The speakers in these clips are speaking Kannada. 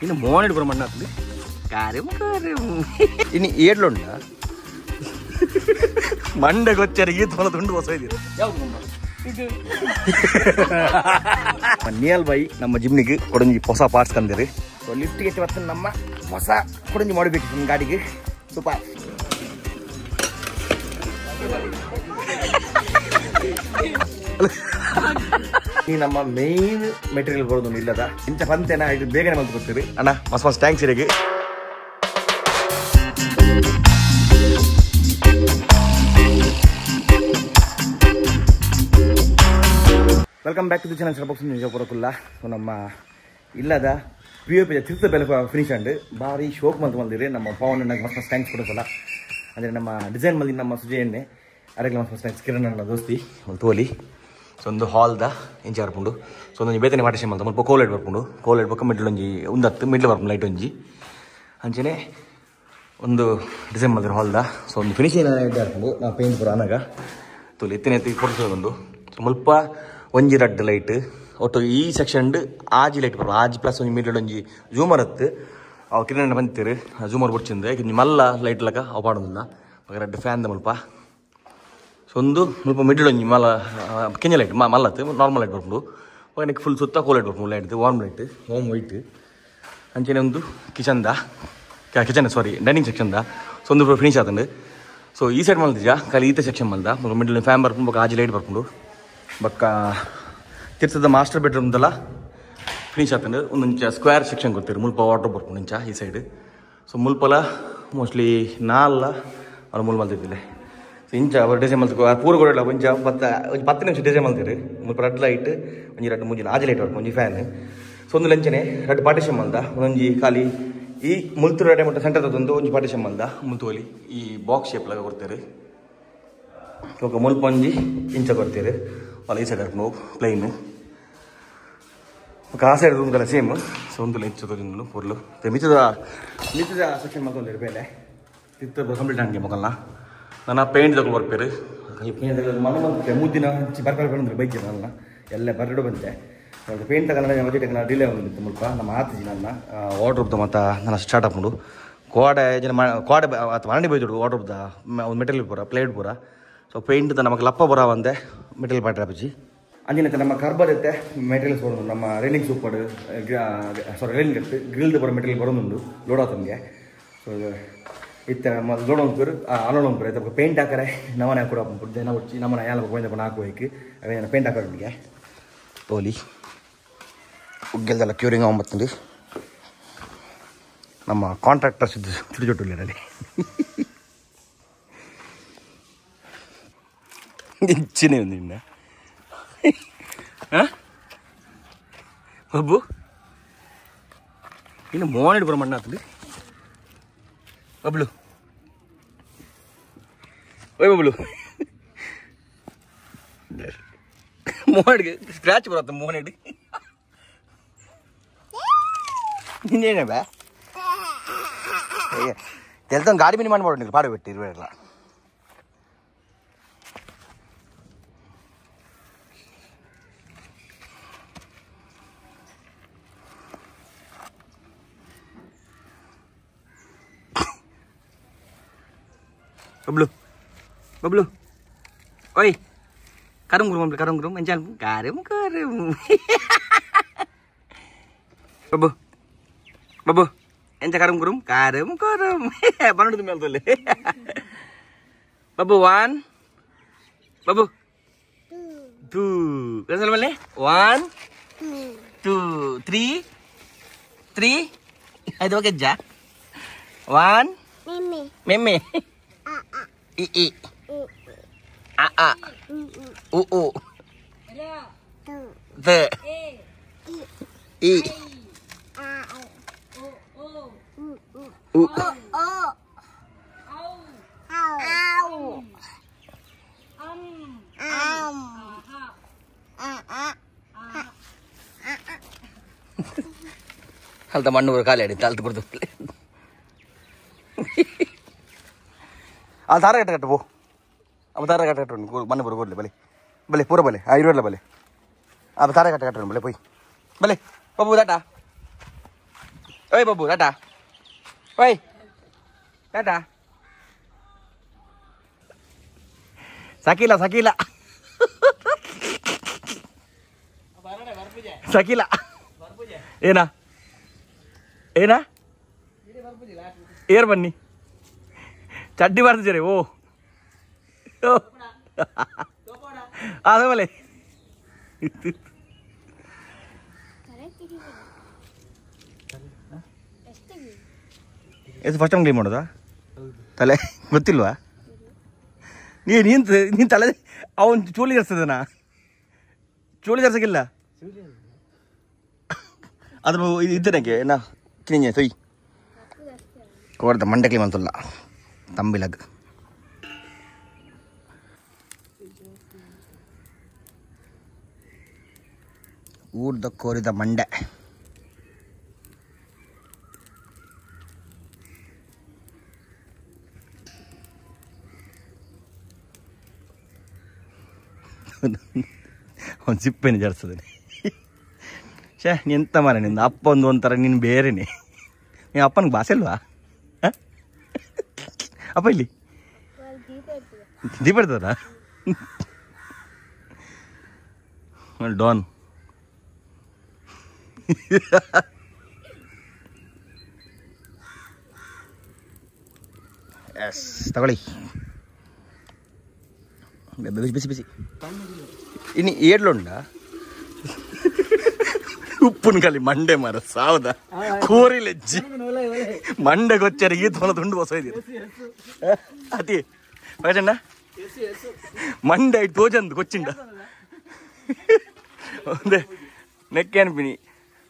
ಇನ್ನು ಮೋನಿಡ್ ಬರೋ ಮಣ್ಣ ಆಗ್ತದೆ ಕಾರಂ ಕಾರಂ ಇನ್ನು ಏಡ್ಲುಂಡ ಮಂಡೆಗೆ వచ్చారు ಈ ತೊಲ ತುಂಡು ಹೊಸ ಇದ್ದೀರ ನಿಯಲ್ ಬೈ ನಮ್ಮ ಜಿಮ್ನಿಗೆ ಕೊಡಂಜಿ ಹೊಸ ಪಾರ್ಟ್ಸ್ ತಂದಿರಿ ಸೊ ಲಿಫ್ಟ್ಗೆ ಇವತ್ತು ನಮ್ಮ ಹೊಸ ಕೊಡಂಜಿ ಮಾಡಬೇಕು ನಿಮ್ಮ ಗಾಡಿಗೆ ಸೂಪರ್ ಈ ನಮ್ಮ ಮೇನ್ ಮೆಟೀರಿಯಲ್ ಬರೋದು ಇಲ್ಲದ ಇಂಥ ಬಂತೇನ ಇದು ಬೇಗನೆ ಬಂದು ಕೊಡ್ತೀರಿ ಅಣ್ಣ ಮಸ್ತ್ ಮಸ್ತ್ ಟ್ಯಾಂಕ್ಸ್ ಇರಿಗೆ welcome back to the channel ಸರ್ಬಾಕ್ಸ್ ನಿಜಪುರಕ್ಕಲ್ಲ ಸೊ ನಮ್ಮ ಇಲ್ಲದ ಪಿ ಒ ಪಿ ತಿರ್ತ ಬೆಲೆ ಫಿನಿಶ್ ಅಂಡ್ ಭಾರಿ ಶೋಕ್ ಮಂತ್ ಬಂದಿರಿ ನಮ್ಮ ಪವನ್ ನನಗೆ ಮಸ್ತ್ ಮಸ್ತ್ ಥ್ಯಾಂಕ್ಸ್ ಕೊಡೋಕ್ಕಲ್ಲ ಅಂದರೆ ನಮ್ಮ ಡಿಸೈನ್ ಮಂದಿ ನಮ್ಮ ಸುಜಯನ್ನೇ ಅರೆಗ್ಲ ಮಸ್ತ್ ಮಸ್ತ್ ಥ್ಯಾಂಕ್ಸ್ ಕಿರಣ್ ನನ್ನ ದೋಸ್ತಿ ಒಂದು ತೋಲಿ ಸೊ ಒಂದು ಹಾಲ್ದ ಇಂಚ ಬರ್ಕೊಂಡು ಸೊ ಒಂದು ಬೇತನೆ ಮಾಡಿಸಿ ಅಂತ ಮುಲ್ಪ ಕೋಲೈಟ್ ಬರ್ಕೊಂಡು ಕೋಲೈಟ್ ಬೊಕ್ಕ ಮಿಡ್ಲ್ ಒಂಜಿ ಒಂದು ಹತ್ತು ಮಿಡ್ಲ್ ಬರ್ಕೊಂಡು ಲೈಟ್ ಒಂಜಿ ಅಂಚೆನೆ ಒಂದು ಡಿಸೈನ್ ಮಾಡಿದ್ರೆ ಹಾಲ್ದ ಸೊ ಒಂದು ಫಿನಿಶಿಂಗ್ ಹಾಕೊಂಡು ನಾವು ಪೇಂಟ್ ಬರೋ ಅನಾಗ ತೋಲಿ ಎತ್ತಿ ಕೊಡಿಸೋದೊಂದು ಸೊ ಮುಲ್ಪ ಒಂಜಿ ರಡ್ ಲೈಟ್ ಒಟ್ಟು ಈ ಸೆಕ್ಷನ್ ಆಜಿ ಲೈಟ್ ಬರೋ ಆಜಿ ಪ್ಲಸ್ ಒಂಜಿ ಮಿಡ್ಲ್ ಒಂಜಿ ಜೂಮರ್ ಹತ್ತು ಅವು ಕಿರಣ ಬಂತಿರು ಜೂಮರ್ ಬಿಡ್ಚಿಂದೆ ಮಲ್ಲ ಲೈಟ್ ಲಕ ಅವು ಪಾಡೋದಿಲ್ಲ ರಡ್ ಫ್ಯಾನ್ದ ಮುಲ್ಪ ಸೊ ಒಂದು ಮುಲ್ಪ ಮಿಡ್ಲ್ ಒಂಜಿ ಮಲ್ಲ ಕೆಂಜ ಲೈಟ್ ಮಲ್ಲತ್ತು ನಾರ್ಮಲ್ ಲೈಟ್ ಬರ್ಕೊಂಡು ನನಗೆ ಫುಲ್ ಸುತ್ತ ಕೋಲ್ ಲೈಟ್ ಬರ್ಕೊಂಡು light warm light home white ಅಂಚೆನೆ ಒಂದು ಕಿಚನ್ ಸಾರಿ ಡೈನಿಂಗ್ ಸೆಕ್ಷನ್ದ ಸೊ ಒಂದು ಫಿನಿಶ್ ಆತಂಡು ಸೊ ಈ ಸೈಡ್ ಮಲ್ದಿಜ ಖಾಲಿ ಈತ ಸೆಕ್ಷನ್ ಮಲ್ದ ಮಿಡ್ಲ್ ಫ್ಯಾನ್ ಬರ್ಕೊಂಡು ಬೊಕ್ಕ ಆಜಿ ಲೈಟ್ ಬರ್ಕೊಂಡು ಬೊಕ್ಕ ತಿರ್ತದ ಮಾಸ್ಟರ್ ಬೆಡ್ರೂಮ್ದಲ್ಲ ಫಿನಿಶ್ ಆತಂಡು ಒಂದೊಂಚ ಸ್ಕ್ವೇರ್ ಸೆಕ್ಷನ್ ಕೊಡ್ತೀರಿ ಮುಲ್ಪ ವಾಟರ್ ಬರ್ಕೊಂಡು ಇಂಚ ಈ ಸೈಡ್ ಸೊ ಮುಲ್ಪಲ ಮೋಸ್ಟ್ಲಿ ನಾಲ್ಲ ಅವ್ರು ಮುಲ್ ಮಲ್ತಿದ್ದಿಲ್ಲ ಸೊ ಇಂಚ ಡಿಸೈನ್ ಮಲ್ತು ಪೂರ ಕೊಡಲ್ಲ ಒಂಚ 10 ನಿಮಿಷ ಡಿಸೈನ್ ಮಲ್ತೀರಿ ಮುಲ್ಪ ರೆಡ್ ಲೈಟ್ ಒಂಜಿ ರೆಡ್ ಮುಂಜಿ ಆಜಿ ಲೈಟ್ ಬರ್ಕೊಂಡು ಒಂಜಿ ಫ್ಯಾನ್ ಸೊ ಒಂದು ಲಂಚನೆ ರೆಡ್ ಪಾರ್ಟಿಷನ್ ಮಲ್ದ ಒಂದೊಂಜಿ ಖಾಲಿ ಈ ಮುಲ್ತು ರೆಡ್ ಮಟ್ಟ ಸೆಂಟರ್ ಒಂದು ಒಂಜಿ ಪಾರ್ಟಿಷನ್ ಮಲ್ದ ಮುಲ್ತುವಲಿ ಈ ಬಾಕ್ಸ್ ಶೇಪ್ ಲಾಗ ಕೊಡ್ತೀರಿ ಸೊ ಮುಲ್ಪ ಒಂಜಿ ಇಂಚ ಕೊಡ್ತೀರಿ ಅಲ್ಲ ಈ ಸೈಡ್ ಹಾಕೊಂಡು ಪ್ಲೈನು ಆ ಸೈಡ್ ರೂಮ್ಗೆಲ್ಲ ಸೇಮ್ ಸೊ ಒಂದು ಇಂಚ ತೋರಿದ್ದು ಫುಲ್ಲು ಮಿತ್ತದ ಸೆಕ್ಷನ್ ಮಾಡ್ಕೊಂಡಿರಿ ಬೇಲೆ ತಿತ್ತ ಕಂಪ್ಲೀಟ್ ಹಂಗೆ ಮಗಲ್ಲ ನಾನು ಪೇಂಟ್ ತಗೊಂಡು ಬರ್ಪೇರು ಪೇಂಟ್ ಮನೆ ಬಂದಿದ್ದೆ 3 ದಿನ ಹಂಚಿ ಬರ್ಕೊಂಡು ಬೈಕ್ ನನ್ನ ಎಲ್ಲ ಬರಡು ಬಂದೆ ಪೇಂಟ್ ತಗೊಂಡ ಮಜೆಟ್ ನಾನು ಡಿಲೇ ಬಂದಿತ್ತು ಮುಲ್ಪ ನಮ್ಮ ಆತಿಜಿ ನನ್ನ ವಾರ್ಡ್ರೋಬ್ದ ಮತ್ತು ನಾನು ಸ್ಟಾರ್ಟ್ ಹಾಕೊಂಡು ಕೋಡೆ ಅಥವಾ ಮರಣಿ ಬೈದು ವಾರ್ಡ್ರೋಬ್ದ ಒಂದು ಮೆಟೀರಿಯಲ್ ಪೂರ ಪ್ಲೇಟ್ ಪೂರ ಸೊ ಪೇಂಟ್ ನಮಗೆ ಲಪ್ಪ ಬರ ಒಂದೆ ಮೆಟೀರಿಯಲ್ ಪಾಟ್ರೆ ಹಚ್ಚಿ ಅಂಜಿನತ್ತೆ ನಮ್ಮ ಕಾರ್ಬರ್ ಐತೆ ಮೆಟೀರಿಯಲ್ಸ್ ಬರೋದು ನಮ್ಮ ರೈಲಿಂಗ್ ಸೂಪರ್ ಸಾರಿ ರೈಲಿಂಗ್ ಇತ್ತು ಗ್ರಿಲ್ದು ಬರೋ ಮೆಟೀರಿಯಲ್ ಬರೋದು ಲೋಡ್ ಆತಂಗೆ ಸೊ ಇತ್ತ ಲೋಡ್ ಹೋಗ್ತಾರೆ ಅಲೋಡ್ ಹೋಗ್ತಾರೆ ಐತೆ ಪೇಂಟ್ ಹಾಕರೆ ನಮ್ಮನೆ ಕೂಡ ಜನ ಹುಚ್ಚಿ ನಮ್ಮನೆ ಎಲ್ಲ ಬಂದು ಹಾಕಿ ಹೋಯ್ಕೆ ಅವೇ ಪೇಂಟ್ ಹಾಕೋರಿಗೆ ತೋಲಿ ಉಗ್ಗೆಲ್ದೆಲ್ಲ ಕ್ಯೂರಿಂಗ್ ಆಗುಂಬತ್ತಂದು ನಮ್ಮ ಕಾಂಟ್ರಾಕ್ಟರ್ಸ್ ಇದ್ದು ಚುಡಿಚೊಟ್ಟಲ್ಲಿ ಹೆಚ್ಚಿನೇ ಒಂದು ಇನ್ನ ಬಬ್ಬು ಇನ್ನು ಮೋನಿಡ್ ಬರೋ ಮಣ್ಣ ಆಗ್ತದೆ ಬಬ್ಲು ಓಯ್ ಬಬ್ಲು ಮೋನಿಡ್ಗೆ ಸ್ಕ್ರ್ಯಾಚ್ ಬರತ್ತ ಮೋನಿಡ್ ಇನ್ನೇನೇ ಬಾ ತೆಲ್ತೊಂದು ಗಾಡಿ ಮಿನಿ ಮಾಡಿ ಪಾಡು ಬಿಟ್ಟು ಇರುವೆಲ್ಲ Bablu, oi, karung gurum, encan, karim. Babu, encan karung gurum, karim. Mana tu mel tu le? Babu 1, babu 2, kenal mel le? 1, 2, 3, ada apa kerja? 1, meme. I A U The I U Hal teman nur kali ada tal tu bertu. Al thara kata bu, अब thara kata mana baru boleh, boleh pura boleh, air lah boleh, अब thara kata boleh, boy, boleh, babu data, Oi babu, tada. Oi. Tada. Sakila. Sakila. Ena. Air bunny. Chaddi bardu jare. Oh. Ado bole. It's first time game ಮಾಡೋದಾ ತಲೆ ಗೊತ್ತಿಲ್ವಾ ನೀನು ತಲೆ ಅವನು ಚೋಳಿ ಜರ್ಸದನಾ ಚೋಳಿ ಜರ್ಸಕ್ಕಿಲ್ಲ ಅದ್ರ ಇದ್ದನಕ್ಕೆ ನಾ ಕಿನಿಂಜೆ ಸೊಯ್ ಕೋರ್ದ ಮಂಡೆ ಕ್ಲೀಮ್ ಅಂತಲ್ಲ ತಂಬಿಲಗ್ ಊರ್ದ ಕೋರಿದ ಮಂಡೆ ಅವ್ನು ಸಿಪ್ಪೆನೆ ಜರ್ಸದನೆ ಶೇ ನೀ ಎಂತ ಮಾರ ನಿಂದು ಅಪ್ಪ ಒಂಥರ ನೀನು ಬೇರೆನೆ ನೀವು ಅಪ್ಪನಿಗೆ ಭಾಷೆ ಅಲ್ವಾ ಅಪ್ಪ ಇಲ್ಲಿ ದೀಪ ಇರ್ತದ ಡಾನ್ ಎಸ್ ತಗೊಳ್ಳಿ ಬಿಸಿ ಇನ್ನು ಏಡ್ಲುಂಡ ಉಪ್ಪುನ ಕಲಿ ಮಂಡೆ ಮರ ಸಾವದ ಕೋರಿಲೆಜ್ಜಿ ಮಂಡೆ ಗೊಚ್ಚರಿ ಈ ತೊಲ ತುಂಡು ಹೊಸ ಇದೀರಿ ಅತಿ ಪಗಚಂಡ ಮಂಡೆ ಐದು ತೋಜಂದು ಕೊಚ್ಚಿಂಡ ಒಂದೇ ನೆಕ್ಕೆ ಅನ್ಪಿನಿ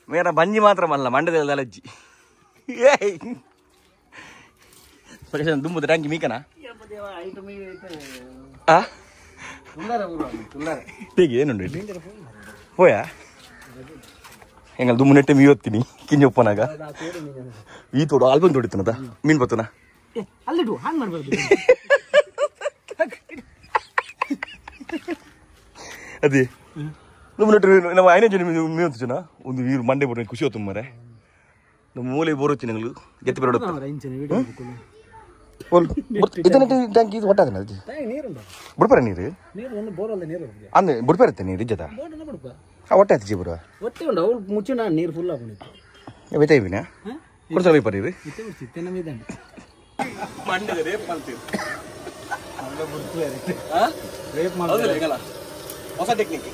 ಮೇರ ಬಂಜಿ ಮಾತ್ರ ಮಲ್ಲ ಮಂಡದಲ್ಲಿ ಅಲಜ್ಜಿ ಪಗಚಂಡ ದುಂಬುದ ಟ್ಯಾಂಕಿ ಮೀಕನ ಏನುಂಡು ಹೋಯಾ ಹೆಂಗಲ್ ದುಮ್ಮು ನೆಟ್ಟೆ ಮೀ ಓದ್ತೀನಿ ಕಿಂಜ ಒಪ್ಪನಾಗ ಈ ತೋಡು ಆಲ್ಬಮ್ ತೊಡಿತನದ ಮೀನ್ ಬತ್ತನ ಅದೇ ದುಮ್ಮು ನೆಟ್ಟು ನಮ್ಮ ಐನೇ ಜನ ಮೀ ಹೊತ್ತು ಜನ ಒಂದು ವೀರು ಮಂಡೆ ಬರೋ ಖುಷಿ ಹೊತ್ತು ಮರೆ ನಮ್ಮ ಮೂಲೆ ಬೋರೊಚ್ಚಿ ನಂಗಳು ಗೆತ್ತಿ ಬರೋಡು ಟ್ಯಾಂಕ್ ಇದು ಹೊಟ್ಟಾದ ಬುಡ್ಪರ ನೀರು ಅಂದ್ ಬುಡ್ಪ ಇರುತ್ತೆ ನೀರು ಇಜ್ಜದ ಹೊಟ್ಟೆ ಆಯ್ತು ಬರುವ ಒತ್ತೆ ಉಂಟು ಅವಳು ಮುಚ್ಚಿನ ನೀರು ಫುಲ್ ಆಗ್ಬಿಟ್ಟು ಬೈತಾಯಿವಿನ ಕೊಡ್ತಾ ಬೈಪರ್ ಇದು ಹೊಸ ಟೆಕ್ನಿಕ್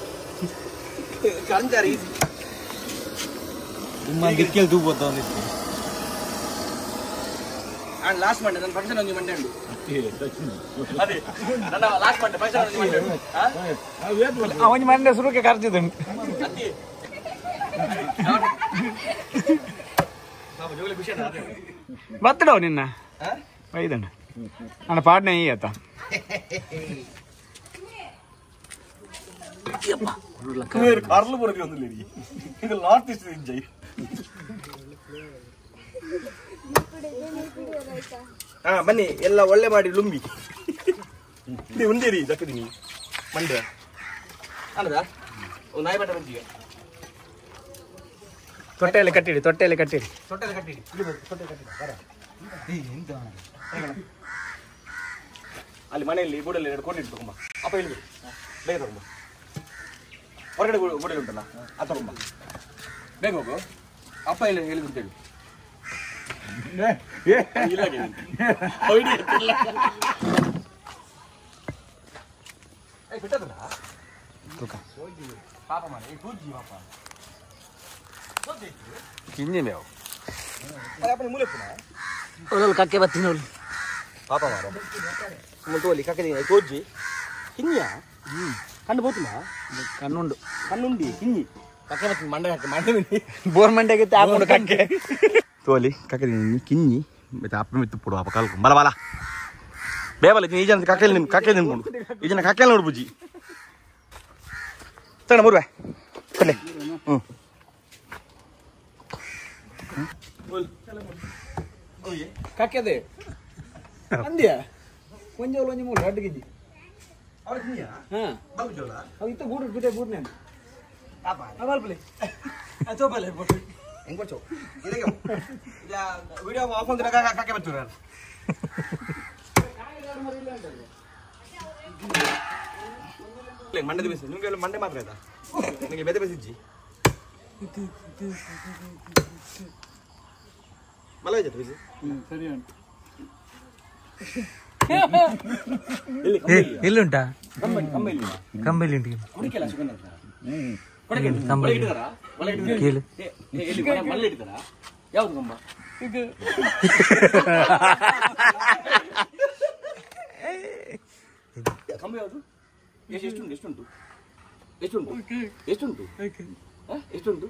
ದಿಕ್ಕಲ್ಲಿ ತೂಗ್ ಬರ್ತಾವ ಲಾಸ್ಟ್ ಮಂಡೆ ನನ್ನ ಫಂಕ್ಷನ್ ಒಂದು ಮಂಡೆ ಉಂಟು ಅದೇ ನನ್ನ ಲಾಸ್ಟ್ ಮಂಡೆ ಫಂಕ್ಷನ್ ಒಂದು ಮಂಡೆ ಉಂಟು ಅವನ ಮಂಡೆ ಸುರುಕೆ ಕರ್ತಿದ್ದುಂಟು ಬತ್ತಡವ ನಿನ್ನ ಐದಂಡ ನನ್ನ ಪಾಡ್ನೆ ಈ ಆತ ಕಾರ್ಲು ಬರೋದು ಒಂದು ಈಗ ನಾರ್ತ್ ಈಸ್ಟ್ ಜೈ ಹಾ ಬನ್ನಿ ಎಲ್ಲ ಒಳ್ಳೆ ಮಾಡಿ ಲುಂಬಿ ಉಂದೇರಿ ದಕ್ಕದೀನಿ ಮಂಡ್ಯ ಅಲ್ಲದ ಒಂದು ನಾಯಿ ಬಟ್ಟ ಬಂದಿಗೆ ತೊಟ್ಟೆಯಲ್ಲಿ ಕಟ್ಟಿಡಿ ಅಲ್ಲಿ ಮನೆಯಲ್ಲಿ ಗೋಡಲ್ಲಿ ಕೊಂಡಿಟ್ಟು ತಗೊಂಬ ಅಪ್ಪ ಹೇಳಿದ್ರು ಬೇಗ ತಗೊಂಬ ಹೊರಗಡೆ ಗೋಡೆಯಲ್ಲಿ ಉಂಟಲ್ಲ ಅದು ತಗೊಂಬ ಬೇಗ ಹೋಗು ಅಪ್ಪ ಹೇಳಿದ್ರು ಅಂತೇಳಿ ಕಕ್ಕೆ ಬತ್ತೀನಿ ಪಾಪ ಮಾರ ತೋಲಿ ಕಕ್ಕೆ ತೋಜಿ ಕಿನ್ನಿಯ ಕಣ್ಣು ಬೋತಿಲ್ಲ ಕಣ್ಣುಂಡಿ ಕಿನ್ನಿ ಕಕ್ಕೆ ಬತ್ತೀನಿ ಮಂಡೆ ಬೋರ್ ಮಂಡೆಗೆ ಹಾಕೊಂಡು ಕಕ್ಕೆ ತೋಲಿ ಕಕ್ಕೆ ಕಿನ್ನಿ ಮತ್ತೆ ಅಪ್ಪ ಮಿತ್ತು ಪುಡು ಅಪ್ಪ ಕಾಲ್ಕು ಬಲ ಬಲ ಬೇಬಲ್ಲ ಈ ಜನ ಕಕ್ಕೆ ನಿಂತ್ಕೊಂಡು ಈ ಜನ ಕಕ್ಕೆ ನೋಡು ಬುಜ್ಜಿ ತಗೊಂಡ ಬರುವೆ ಕೊಡ್ಲೆ ಕಕ್ಕೆದೆ ಅಂದ್ಯಾ ಒಂಜೋಲು ಒಂಜಿ ಮೂರು ಅಡ್ಡು ಗಿಜ್ಜಿ ಅವು ಇತ್ತ ಗೂಡು ಬಿಟ್ಟೆ ಗೂಡ್ನೆ ಬಲ್ಪಲೆ ಚೋಪಲೆ ಹೆಂಗೆ ಕೊಡ್ಸೋ ಇಲ್ಲ ವಿಡಿಯೋ ಆಫ್ ಅಂದ್ರೆ ಕಾಕೆ ಬರ್ತೀರ ಮಂಡೆ ಬೇಸಿ ನಿಮ್ಗೆ ಮಂಡೆ ಮಾತ್ರ ಆಯ್ತಾ ನಿಮಗೆ ಬೆದೆ ಬೇಸಿಜ್ಜಿ ಮಲ ಬೇಜಾಯ್ತು ಬೇಸಿ ಸರಿ ಉಂಟು ಎಲ್ಲಿಂಟಾ ಕಂಬಲ್ಲಿ ಉಂಟು ಯಾವ್ದು ಕಂಬ ಕಂಬ ಯಾವುದು ಎಷ್ಟುಂಟು ಎಷ್ಟುಂಟು ಎಷ್ಟುಂಟು ಎಷ್ಟುಂಟು ಎಷ್ಟುಂಟು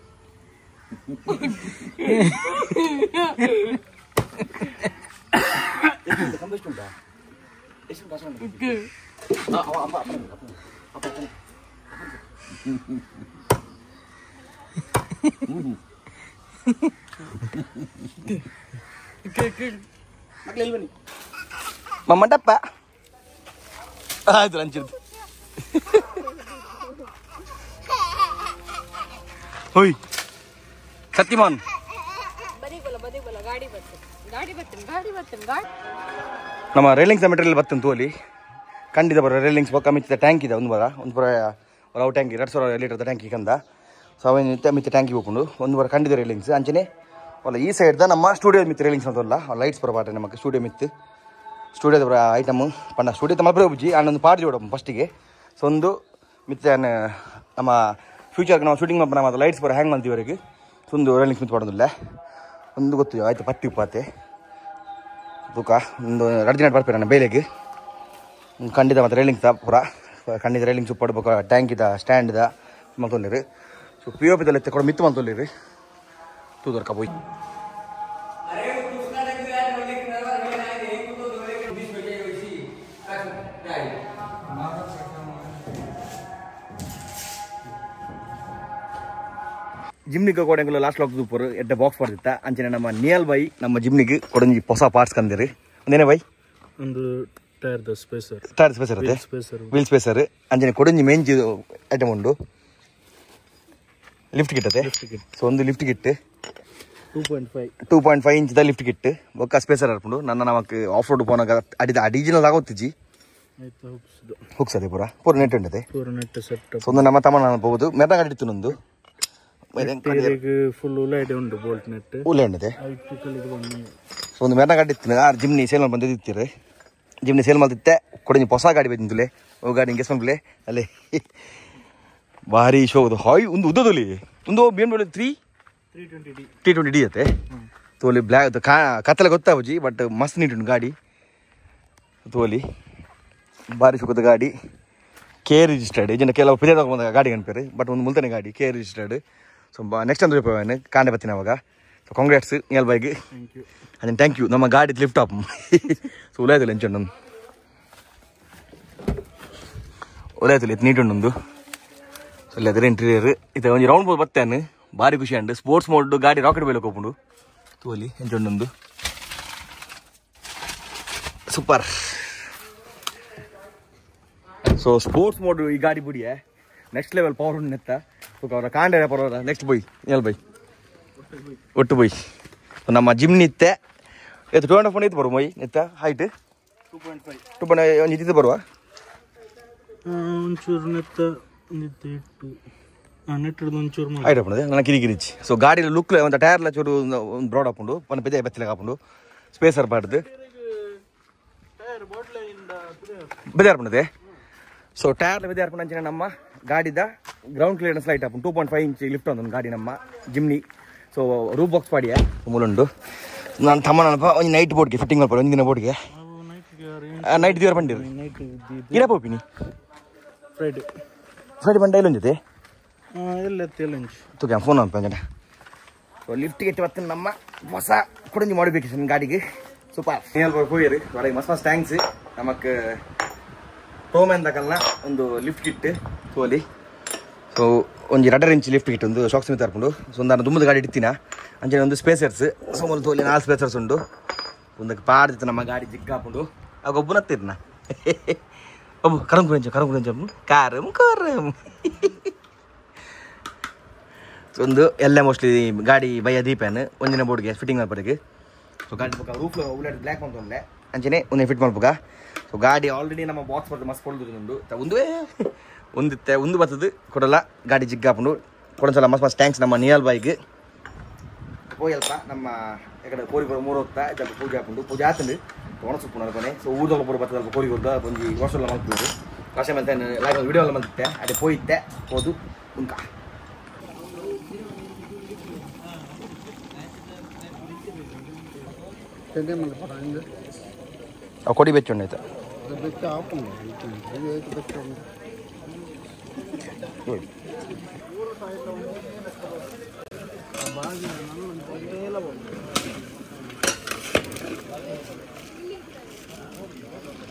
ಕಂಬ ಎಷ್ಟುಂಟಾ ಎಷ್ಟುಂಟು ಅಪ್ಪ ಮಕ್ಕಳು ಬನ್ನಿ ಮಂಟಪ್ಪ ಆಯ್ತು ಲಂಚಿರ್ದು ಹೋಯ್ ಸತ್ಯಮಾನ್ ನಮ್ಮ ರೈಲಿಂಗ್ಸ್ ಮೆಟೀರಿಯಲ್ ಬರ್ತಂತ ತೋಲಿ ಖಂಡಿತ ಬರೋ ರೈಲಿಂಗ್ಸ್ ಪಕ್ಕ ಮಿತ್ತ ಟ್ಯಾಂಕ್ ಇದೆ ಒಂದು ಬರ ಅವು ಟ್ಯಾಂಕ್ 2000 ಲೀಟರ್ದ ಟ್ಯಾಂಕಿ ಕಂದ ಸೊ ಅವ ಮಿತ್ತ ಟ್ಯಾಂಕಿ ಹೋಗ್ಕೊಂಡು ಒಂದು ಬರ ಖಂಡಿತ ರೈಲಿಂಗ್ಸ್ ಅಂಚನೆ ಅಲ್ಲ ಈ ಸೈಡ್ದ ನಮ್ಮ ಸ್ಟುಡಿಯೋ ಮಿತ್ ರೈಲಿಂಗ್ಸ್ ಅಂತಲ್ಲ ಲೈಟ್ಸ್ ಬರಬಾಟ್ರೆ ನಮಗೆ ಸ್ಟುಡಿಯೋ ಮಿತ್ತು ಸ್ಟುಡಿಯೋದ ಬರ ಐಟಮ್ ಪಂಡ ಸ್ಟುಡಿಯೋ ತಮ್ಮ ಬರೋ ಬುಜ್ಜಿ ಅನ್ನೊಂದು ಪಾರ್ಟಿ ಜೋಡಮ್ಮ ಫಸ್ಟಿಗೆ ಸೊ ಒಂದು ಮಿತ್ತ ನಮ್ಮ ಫ್ಯೂಚರ್ಗೆ ನಾವು ಶೂಟಿಂಗ್ ನಮ್ಮ ಅದು ಲೈಟ್ಸ್ ಬರ ಹ್ಯಾಂಗ್ ಮಾಡ್ತೀವರೆಗೆ ಒಂದು ರೈಲಿಂಗ್ಸ್ ಮಿತ್ ಮಾಡೋದಿಲ್ಲ ಒಂದು ಗೊತ್ತು ಆಯ್ತು ಪತ್ತಿ ಉಪ್ಪಾತೆ ತೂಕ ಒಂದು ಅರ್ಜೆಂಟ್ ಬರ್ತೀರ ನಾನು ಬೇಲೆಗೆ ಖಂಡಿತ ಮತ್ತು ರೈಲಿಂಗ್ಸ್ ಪೂರ ಖಂಡಿತ ರೈಲಿಂಗ್ಸ್ ಉಪ್ಪಾಡ್ಬೇಕು ಟ್ಯಾಂಕ್ ಇದ ಸ್ಟ್ಯಾಂಡ್ ಇದ ಮಲ್ತೊಳ್ಳಿರಿ ಸೊ ಪಿ ಒ ಪಿದಲ್ಲಿ ಕೂಡ ಮಿತ್ತು ಮಲ್ತೊಳ್ಳಿರಿ ತೂದರ್ ಕಬೋಯ್ ಜಿಮ್ನಿಗೆ ಕೊಡಂಗಿಲ್ಲ ಲಾಸ್ಟ್ ಲಾಕ್ ಸೂಪರ್ ಎಡ್ಡ ಬಾಕ್ಸ್ ಬರ್ತಿತ್ತ ಅಂಚನೆ ನಮ್ಮ ನಿಯಲ್ ಬೈ ನಮ್ಮ ಜಿಮ್ನಿಗೆ ಕೊಡಂಜಿ ಹೊಸ ಪಾರ್ಟ್ಸ್ ಕಂದಿರಿ ಒಂದೇನೇ ಬೈ ಒಂದು ಟೈರ್ ಸ್ಪೇಸರ್ ವೀಲ್ ಸ್ಪೇಸರ್ ಅಂಚನೆ ಕೊಡಂಜಿ ಮೇಂಜಿ ಐಟಮ್ ಉಂಡು ಲಿಫ್ಟ್ ಕಿಟ್ ಅದೇ ಸೊ ಒಂದು lift kit 2.5 inch lift kit ಒಕ್ಕ ಸ್ಪೇಸರ್ ಹರ್ಕೊಂಡು ನನ್ನ ನಮಕ್ ಆಫ್ ರೋಡ್ ಪೋನಾಗ ಅಡಿದ ಅಡಿಜಿನಲ್ ಆಗೋತ್ತಿಜ್ಜಿ ಹುಕ್ಸ್ ಅದೇ ಪೂರ ನೆಟ್ ಉಂಟದೆ ಸೊ ಒಂದು ನಮ್ಮ ತಮ್ಮ ನಾನು ಹೋಗುದು ಮೆಟ್ಟ ಅಡಿತ್ತು ನಂದು ಫುಲ್ ಉಲಾಯ್ಡೆ ಉಂಟು ಬೋಲ್ಟ್ ನೆಟ್ ಉಳ್ಳೇ ಸೊ ಒಂದು ಮೆಟ್ಟ ಅಡಿತ್ತು ಆ ಜಿಮ್ನಿ ಸೇಲ್ ಮಾಡಿ ಬಂದಿತ್ತೀರಿ ಜಿಮ್ನಿ ಸೇಲ್ ಮಾಡ್ತಿತ್ತೆ ಕೊಡಂಜಿ ಹೊಸ ಗಾಡಿ ಬಂದಿಲ್ಲ ಓ ಗಾಡಿ ಹಿಂಗೆ ಎಸ್ಕೊಂಡ್ಲೆ ಅಲ್ಲೇ ಭಾರಿ ಶೋ ಅದು ಹಾಯ್ ಒಂದು ಉದ್ದದಲ್ಲಿ ಒಂದು BMW 320D ಅತ್ತೆ ತೋಲಿ ಬ್ಲ್ಯಾಕ್ ಕತ್ತಲ ಗೊತ್ತಾವುಜಿ ಬಟ್ ಮಸ್ತ್ ನೀಟ್ ಉಂಟು ಗಾಡಿ ತೋಲಿ ಭಾರಿ ಸುಖದ ಗಾಡಿ ಕೆ ರಿಜಿಸ್ಟರ್ಡ್ ಇದನ್ನ ಕೆಲವು ಪಿದೆ ತಗೊಂಡ ಗಾಡಿ ಕನ್ಪೇರಿ ಬಟ್ ಒಂದು ಮುಲ್ತನೆ ಗಾಡಿ ಕೆ ರಿಜಿಸ್ಟರ್ಡ್ ಸೊ ನೆಕ್ಸ್ಟ್ ಅಂದ್ರೆ ರೂಪಾಯಿ ಕಾಂಡೆ ಬರ್ತೀನಿ ಅವಾಗ ಸೊ ಕಾಂಗ್ರಾಟ್ಸ್ ನಿಯಲ್ ಬೈಗೆ ಅದನ್ನು ಥ್ಯಾಂಕ್ ಯು ನಮ್ಮ ಗಾಡಿ ಲಿಫ್ಟ್ ಆಪ್ ಸೊ ಉಲಾಯ್ತು ಎಂಚು ಉಲಾಯ್ತು ಇದು ನೀಟ್ ಉಂಟು ಸೊ ಇಲ್ಲ ಅದರ ಇಂಟೀರಿಯರ್ ಇದು ಒಂದು ರೌಂಡ್ ಬೋಲ್ ಬರ್ತೇನೆ ಭಾರಿ ಖುಷಿ ಅಂಡ್ ಸ್ಪೋರ್ಟ್ಸ್ ಮೋಡ್ ಗಾಡಿ ರಾಕೆಟ್ ಬೇಲಕ್ಕೆ ಹೋಗ್ಕೊಂಡು ತೋಲಿ ಎಂಚೊಂದೊಂದು ಸೂಪರ್ ಸೊ ಸ್ಪೋರ್ಟ್ಸ್ ಮೋಡ್ ಈ ಗಾಡಿ ಬಿಡಿಯೇ ನೆಕ್ಸ್ಟ್ ಲೆವೆಲ್ ಪವರ್ ಉಂಟು ನೆತ್ತ ಅವರ ಕಾಂಡೆ ಪರವಾದ ನೆಕ್ಸ್ಟ್ ಬೈ ಎಲ್ ಬೈ ಒಟ್ಟು ಬೈ ನಮ್ಮ ಜಿಮ್ ನಿತ್ತೆ ಇದು 2.4 ಇತ್ತು ಬರುವ ಮೈ ನೆತ್ತ ಹೈಟ್ 2.5 ಒಂದು ಇದ್ದು ಬರುವ ಒಂಚೂರು ನೆತ್ತ ಇಟ್ಟು ಒಂಚೂರು ಹೈಟ್ ಹಾಕೊಂಡೆ ನನ್ನ ಕಿರಿಕಿರಿಚಿ ಸೊ ಗಾಡಿ ಲುಕ್ ಒಂದು ಟೈರ್ಲ ಚೂರು ಒಂದು ಬ್ರಾಡ್ ಹಾಕೊಂಡು ಒಂದು ಬೆದೆ ಬೆತ್ತಲೆಗೆ ಹಾಕೊಂಡು ಸ್ಪೇಸರ್ ಬಾಡ್ದು ಬೆದೆ ಹಾಕೊಂಡೆ ಸೊ ಟೈರ್ಲ ಬೆದೆ ಹಾಕೊಂಡು ಅಂಚಿನ ನಮ್ಮ ಗಾಡಿದ ಗ್ರೌಂಡ್ ಕ್ಲಿಯರೆನ್ಸ್ ಲೈಟ್ ಹಾಕೊಂಡು 2.5 ಇಂಚ್ ಲಿಫ್ಟ್ ಒಂದು ಗಾಡಿ ನಮ್ಮ ಜಿಮ್ನಿ ಸೊ ರೂಫ್ ಬಾಕ್ಸ್ ಪಾಡಿಯ ಮೂಲುಂಡು ನಾನು ತಮ್ಮ ನನಪ ಒಂದು ನೈಟ್ ಬೋರ್ಡ್ಗೆ ಫಿಟ್ಟಿಂಗ್ ಮಾಡ್ಬೋದು ಒಂದಿನ ಬೋರ್ಡ್ಗೆ ನೈಟ್ ದಿವರ ಬಂದಿರಿ ಇರ ಪೋಪಿನಿ ಫ್ರೈಡೆ ಬಂಡ ಇಲ್ಲ ಜೊತೆ ತುಕ ಫೋನ್ ಅಂತ ಸೊ ಲಿಫ್ಟ್ಗೆ ಇಟ್ಟು ಬರ್ತೀನಿ ನಮ್ಮ ಹೊಸ ಕೊಡಂಜಿ ಮಾಡಿಫಿಕೇಶನ್ ಗಾಡಿಗೆ ಸೂಪರ್ ಹೋಗಿರಿ ಹೊರಗೆ ಮಸ್ತ್ ಮಸ್ತ್ ಥ್ಯಾಂಕ್ಸ್ ನಮಕ್ ಟೋಮೆನ್ ತಕಲ್ನ ಒಂದು ಲಿಫ್ಟ್ ಕಿಟ್ ತೋಲಿ ಸೊ ಒಂದು 2 ಇಂಚ್ ಲಿಫ್ಟ್ ಕಿಟ್ ಒಂದು ಶಾಕ್ ಸಮೇತ ಹಾಕೊಂಡು ಸೊ ಒಂದು ದುಮ್ಮದ ಗಾಡಿ ಇಡ್ತೀನ ಅಂಚೆ ಒಂದು ಸ್ಪೇಸರ್ಸ್ ಸೊ ಒಂದು ತೋಲಿ 4 ಸ್ಪೇಸರ್ಸ್ ಉಂಟು ಒಂದಕ್ಕೆ ಪಾಡ್ದಿತ್ತು ನಮ್ಮ ಗಾಡಿ ಜಿಗ್ ಹಾಕೊಂಡು ಆಗ ಒಬ್ಬನ ಹತ್ತಿರ್ನ ಒಬ್ಬ ಕರಂಕುರಂಚ ಕಾರಂ ಒಂದು ಎಲ್ಲ ಮೋಸ್ಟ್ಲಿ ಗಾಡಿ ಬಯ್ಯ ದೀಪನ್ ಒಂದಿನ ಬೋರ್ಡ್ಗೆ ಫಿಟ್ಟಿಂಗ್ ಮಾಡ್ಬೇಕು ಸೊ ಗಾಡಿ ಪಕ್ಕ ರೂಫ್ ಉಳ್ಳಾಡಿ ಬ್ಲ್ಯಾಕ್ ಅಂತ ಅಂಚನೆ ಒಂದೇ ಫಿಟ್ ಮಾಡ್ಬೇಕ ಸೊ ಗಾಡಿ ಆಲ್ರೆಡಿ ನಮ್ಮ ಬಾಕ್ಸ್ ಬರ್ತದೆ ಮಸ್ತ್ ಕೊಡೋದು ಒಂದು ಬರ್ತದೆ ಕೊಡಲ್ಲ ಗಾಡಿ ಜಿಗ್ಗಾಪುಂಡು ಕೊಡೊಂದ್ಸಲ ಮಸ್ತ್ ಟ್ಯಾಂಕ್ಸ್ ನಮ್ಮ ನಿಯಲ್ ಬೈಕ್ ಹೋಯಲ್ಪ ನಮ್ಮ ಯಾಕಡೆ ಕೋರಿಗೊಳ 3 ಹೊತ್ತ ಸ್ವಲ್ಪ ಪೂಜೆ ಹಾಕೊಂಡು ಪೂಜೆ ಆತಂದು ಒಣಸುಪ್ಪು ನಡ್ಕೊನೆ ಸೊ ಊದೊಳ ಪೂರ ಬರ್ತದೆ ಸ್ವಲ್ಪ ಕೋರಿಗೊಳ್ದ ಒಂದು ವರ್ಷ ಎಲ್ಲ ಮಲ್ತಿದ್ರು ವರ್ಷ ಮೇಲೆ ಲೈವ್ ವಿಡಿಯೋ ಎಲ್ಲ ಮಲ್ತಿದ್ದೆ ಅದೇ ಹೋಯಿದ್ದೆ ಹೋದು ಉಂಕ ಕೊಡಿ ಬೆಚ್ಚೊಂಡು ಆಯ್ತಾ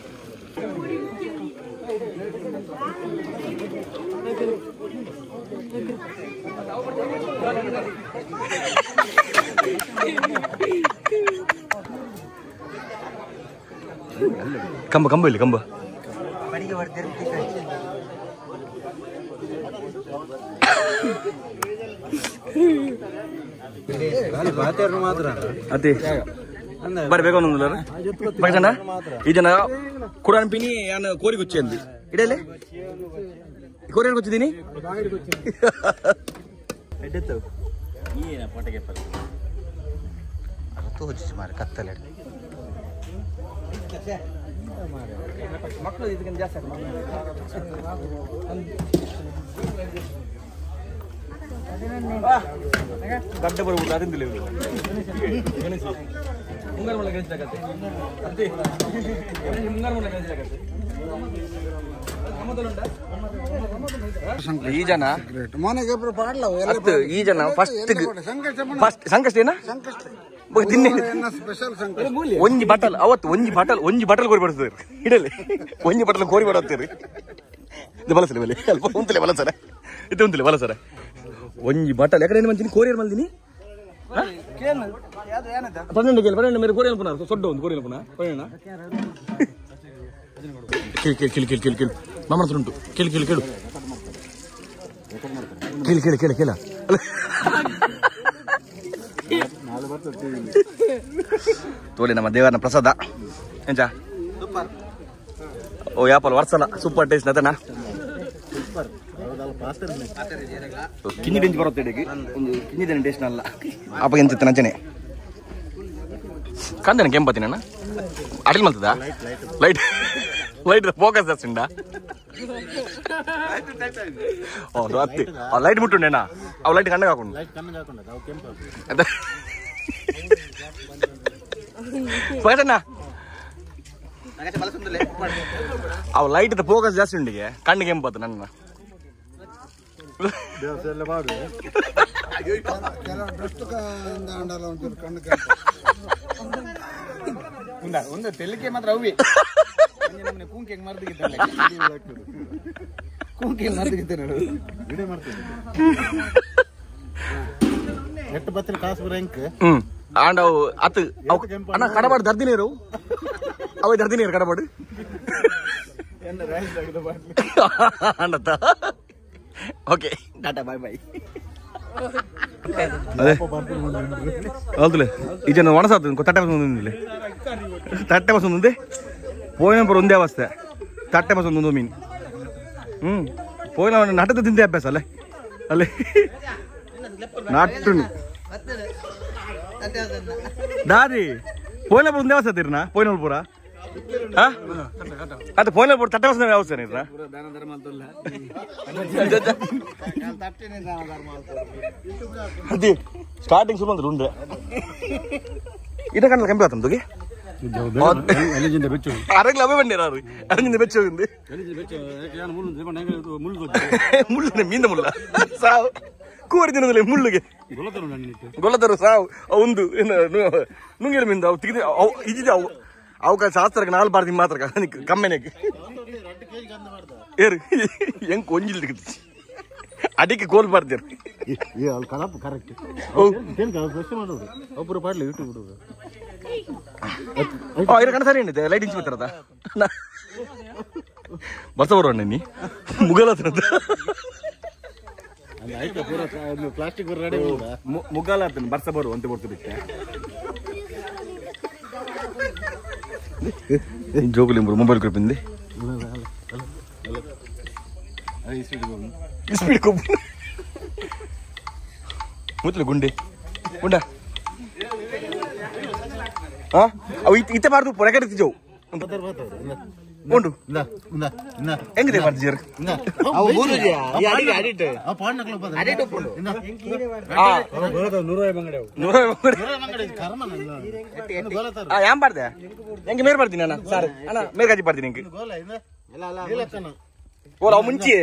ಕಂಬ ಇಲ್ಲಿ ಕಂಬ ಅದೇ ಬರ್ಬೇಕು ಬಣ್ಣ ಈ ಜನ ಕೂಡ ಅನ್ಪಿನಿ ನಾನು ಕೋರಿಗೆ ಹುಚ್ಚಿ ಅಂದಿ ಇಡಲೇ ಕೋರಿ ಗೊತ್ತಿದ್ದೀನಿ ಕತ್ತಲೆ ಮಕ್ಕಳು ಇದಕ್ಕಿಂತ ಜಾಸ್ತಿ ಗಡ್ಡೆ ಬರ್ಬೋದು ಅದರಿಂದ ಮುಂಗಾರು ಮಳೆ ಗಣಿಸ್ಲಾಗತ್ತೆ ಮುಂಗಾರು ಮಳೆ ಗಣಿಸ್ಲಾಗತ್ತೆ ಈ ಜನ ಈ ಜನ ಫಸ್ಟ್ ಸಂಕಷ್ಟ ಏನ ಒಂಜಿ ಬಟಲ್ ಅವತ್ತು ಒಂಜಿ ಬಟಲ್ ಕೋರಿ ಬರ್ತದೆ ಇಡಲಿ ಒಂಜಿ ಬಟಲ್ ಕೋರಿ ಬರತ್ತೀರಿ ಇದು ಬಲಸಲಿ ಬಲಿ ಅಲ್ಪ ಉಂತಲೆ ಬಲಸರ ಇದು ಉಂತಲೆ ಬಲಸರ ಒಂಜಿ ಬಟಲ್ ಯಾಕಡೆ ಏನು ಮಂತೀನಿ ಕೋರಿಯರ್ ಮಲ್ದಿನಿ ಪನ್ನೆಂಡು ಮೇರೆ ಕೋರಿಯಲ್ ಪುನಃ ಸೊಡ್ಡ ಒಂದು ಕೋರಿಯಲ್ ಪುನಃ ಪನ್ನೆಂಡ ಕೇಳು ಮಾಮನ ಹತ್ರ ಉಂಟು ಕೇಳು ತೋಳಿ ನಮ್ಮ ದೇವರನ ಪ್ರಸಾದ ಎಂಚ ಓ ಯಾಪಲ್ ವರ್ಷಲ ಸೂಪರ್ ಟೇಸ್ಟ್ ಅದನ್ನ ಕಿಂಜಿ ಡೆಂಜಿ ಬರುತ್ತೆ ಒಂದು ಕಿಂಜಿ ಟೇಸ್ಟ್ ಅಲ್ಲ ಅಪ್ಪ ಎಂತ ನಂಚನೆ ಕಂದನ ಕೆಂಪತಿ ನನ್ನ ಅಡಿಲ್ ಮಲ್ತದ ಲೈಟ್ ಫೋಕಸ್ ಜಾಸ್ತಿಂಡ ಲೈಟ್ ಮುಟ್ಟುಂಡೇನಾ ಅವು ಲೈಟ್ ಕಣ್ಣಗೆ ಹಾಕೊಂಡು ಅವು ಲೈಟ್ ಫೋಕಸ್ ಜಾಸ್ತಿ ಉಂಡಿಗೆ ಕಣ್ಣಿಗೆ ಕೆಂಪತ್ತು ನನ್ನ ಒಂದು ತೆಲಿಕೆ ಮಾತ್ರ ಅವಿ ಕೂಂಕೆ ಮರ್ದಿಗಿದ್ದಾನೆ ಕೂಂಕೆ ಮರ್ದಿಗಿದ್ದಾನೆ ಎಟ್ಟು ಬತ್ತಿನ ಕಾಸು ಬರಂಕ್ ಆಂಡ್ ಅವು ಅತ್ ಅಣ್ಣ ಕಡಬಾಡು ದರ್ದಿನೇರು ಅವ ದರ್ದಿನೇರು ಕಡಬಾಡು ಅಂಡತ್ತ ಓಕೆ ಟಾಟಾ ಬಾಯ್ ಬಾಯ್ ಅದೇ ಹೌದಲೇ ಈ ಜನ ಒಣಸಾತು ತಟ್ಟೆ ಬಸ್ ఉంది పోయిన ఉందే అవస్థ తట్టే బస్ ఉందో మీన్ పోయిన నట్టతో తిందే అభ్యాస అల్లే అల్లే నట్టుని దారి పోయిన ఉందే అవస్థ తీరినా పోయిన పూర ಅದು ಪೋಯ್ನ ಪೂರ ತಟ್ಟೆ ಬಸ್ ಅವಸ್ಥೆ ನೀರ್ನ ಅದೇ ಸ್ಟಾರ್ಟಿಂಗ್ ಸುಮ್ಮನೆ ಉಂಡೆ ಇದ ಕಣ್ಣಲ್ಲಿ ಕಂಪಿ ಆತಂದು ಅರಗ್ಲ ಅವೇ ಬಂದಿರಾರು ಅರಂಜಿಂದ ಬೆಚ್ಚ ಹೋಗಿಂದು ಮುಳ್ಳು ಮೀನ ಮುಳ್ಳ ಸಾವು ಕೂರಿ ದಿನದಲ್ಲಿ ಮುಳ್ಳುಗೆ ಗೊಲ್ಲದರು ಸಾವು ಒಂದು ನುಂಗಿಲ ಮೀಂದ ಅವು ತೆಗೆದು ಅವು ಇದ್ದಿದೆ ಅವು ಅವಕ ಶಾಸ್ತ್ರಕ್ಕೆ 4 ಬಾರ್ದಿ ಮಾತ್ರ ಕಮ್ಮೆನೆಗೆ ಏರು ಹೆಂಗ್ ಕೊಂಜಿಲ್ ತೆಗೆದು ಅದಕ್ಕೆ ಕೋಲ್ ಬರ್ದಿರು ಕರೆಕ್ಟ್ ಒಬ್ಬರು ಪಾಡ್ಲಿ ಯೂಟ್ಯೂಬ್ ಹುಡುಗ ಕಣ ಸರಿ ಏನಿದೆ ಲೈಟ್ ಇಂಚ್ ಬಿತ್ತರದ ಬಸ ಬರೋಣ ನೀ ಮುಗಲ ಪ್ಲಾಸ್ಟಿಕ್ ರೆಡಿ ಮುಗ್ಗಾಲ ಆಗ್ತಾನೆ ಬರ್ಸ ಬರು ಅಂತ ಬರ್ತಿರುತ್ತೆ ಜೋಗುಲಿ ಮೊಬೈಲ್ ಗ್ರೂಪಿಂದ ಮುತ್ತಲು ಗುಂಡಿ ಗುಂಡ ಅವು ಇತ್ತೆ ಬಾರ್ದು ಹೊರಗಡೆ ತಿಜವು ಉಂಡು ಹೆಂಗಿದೆ ಮಾಡ್ತಿದ್ದೀರ ಯಾನ್ ಬಾರ್ದೆ ಹೆಂಗೆ ಮೇರ್ ಬರ್ತೀನಿ ಅಣ್ಣ ಸಾರ್ ಅಣ್ಣ ಮೇರ್ ಕಾಜಿ ಬರ್ತೀನಿ ಹೆಂಗೆ ಓ ಅವು ಮುಂಚೆ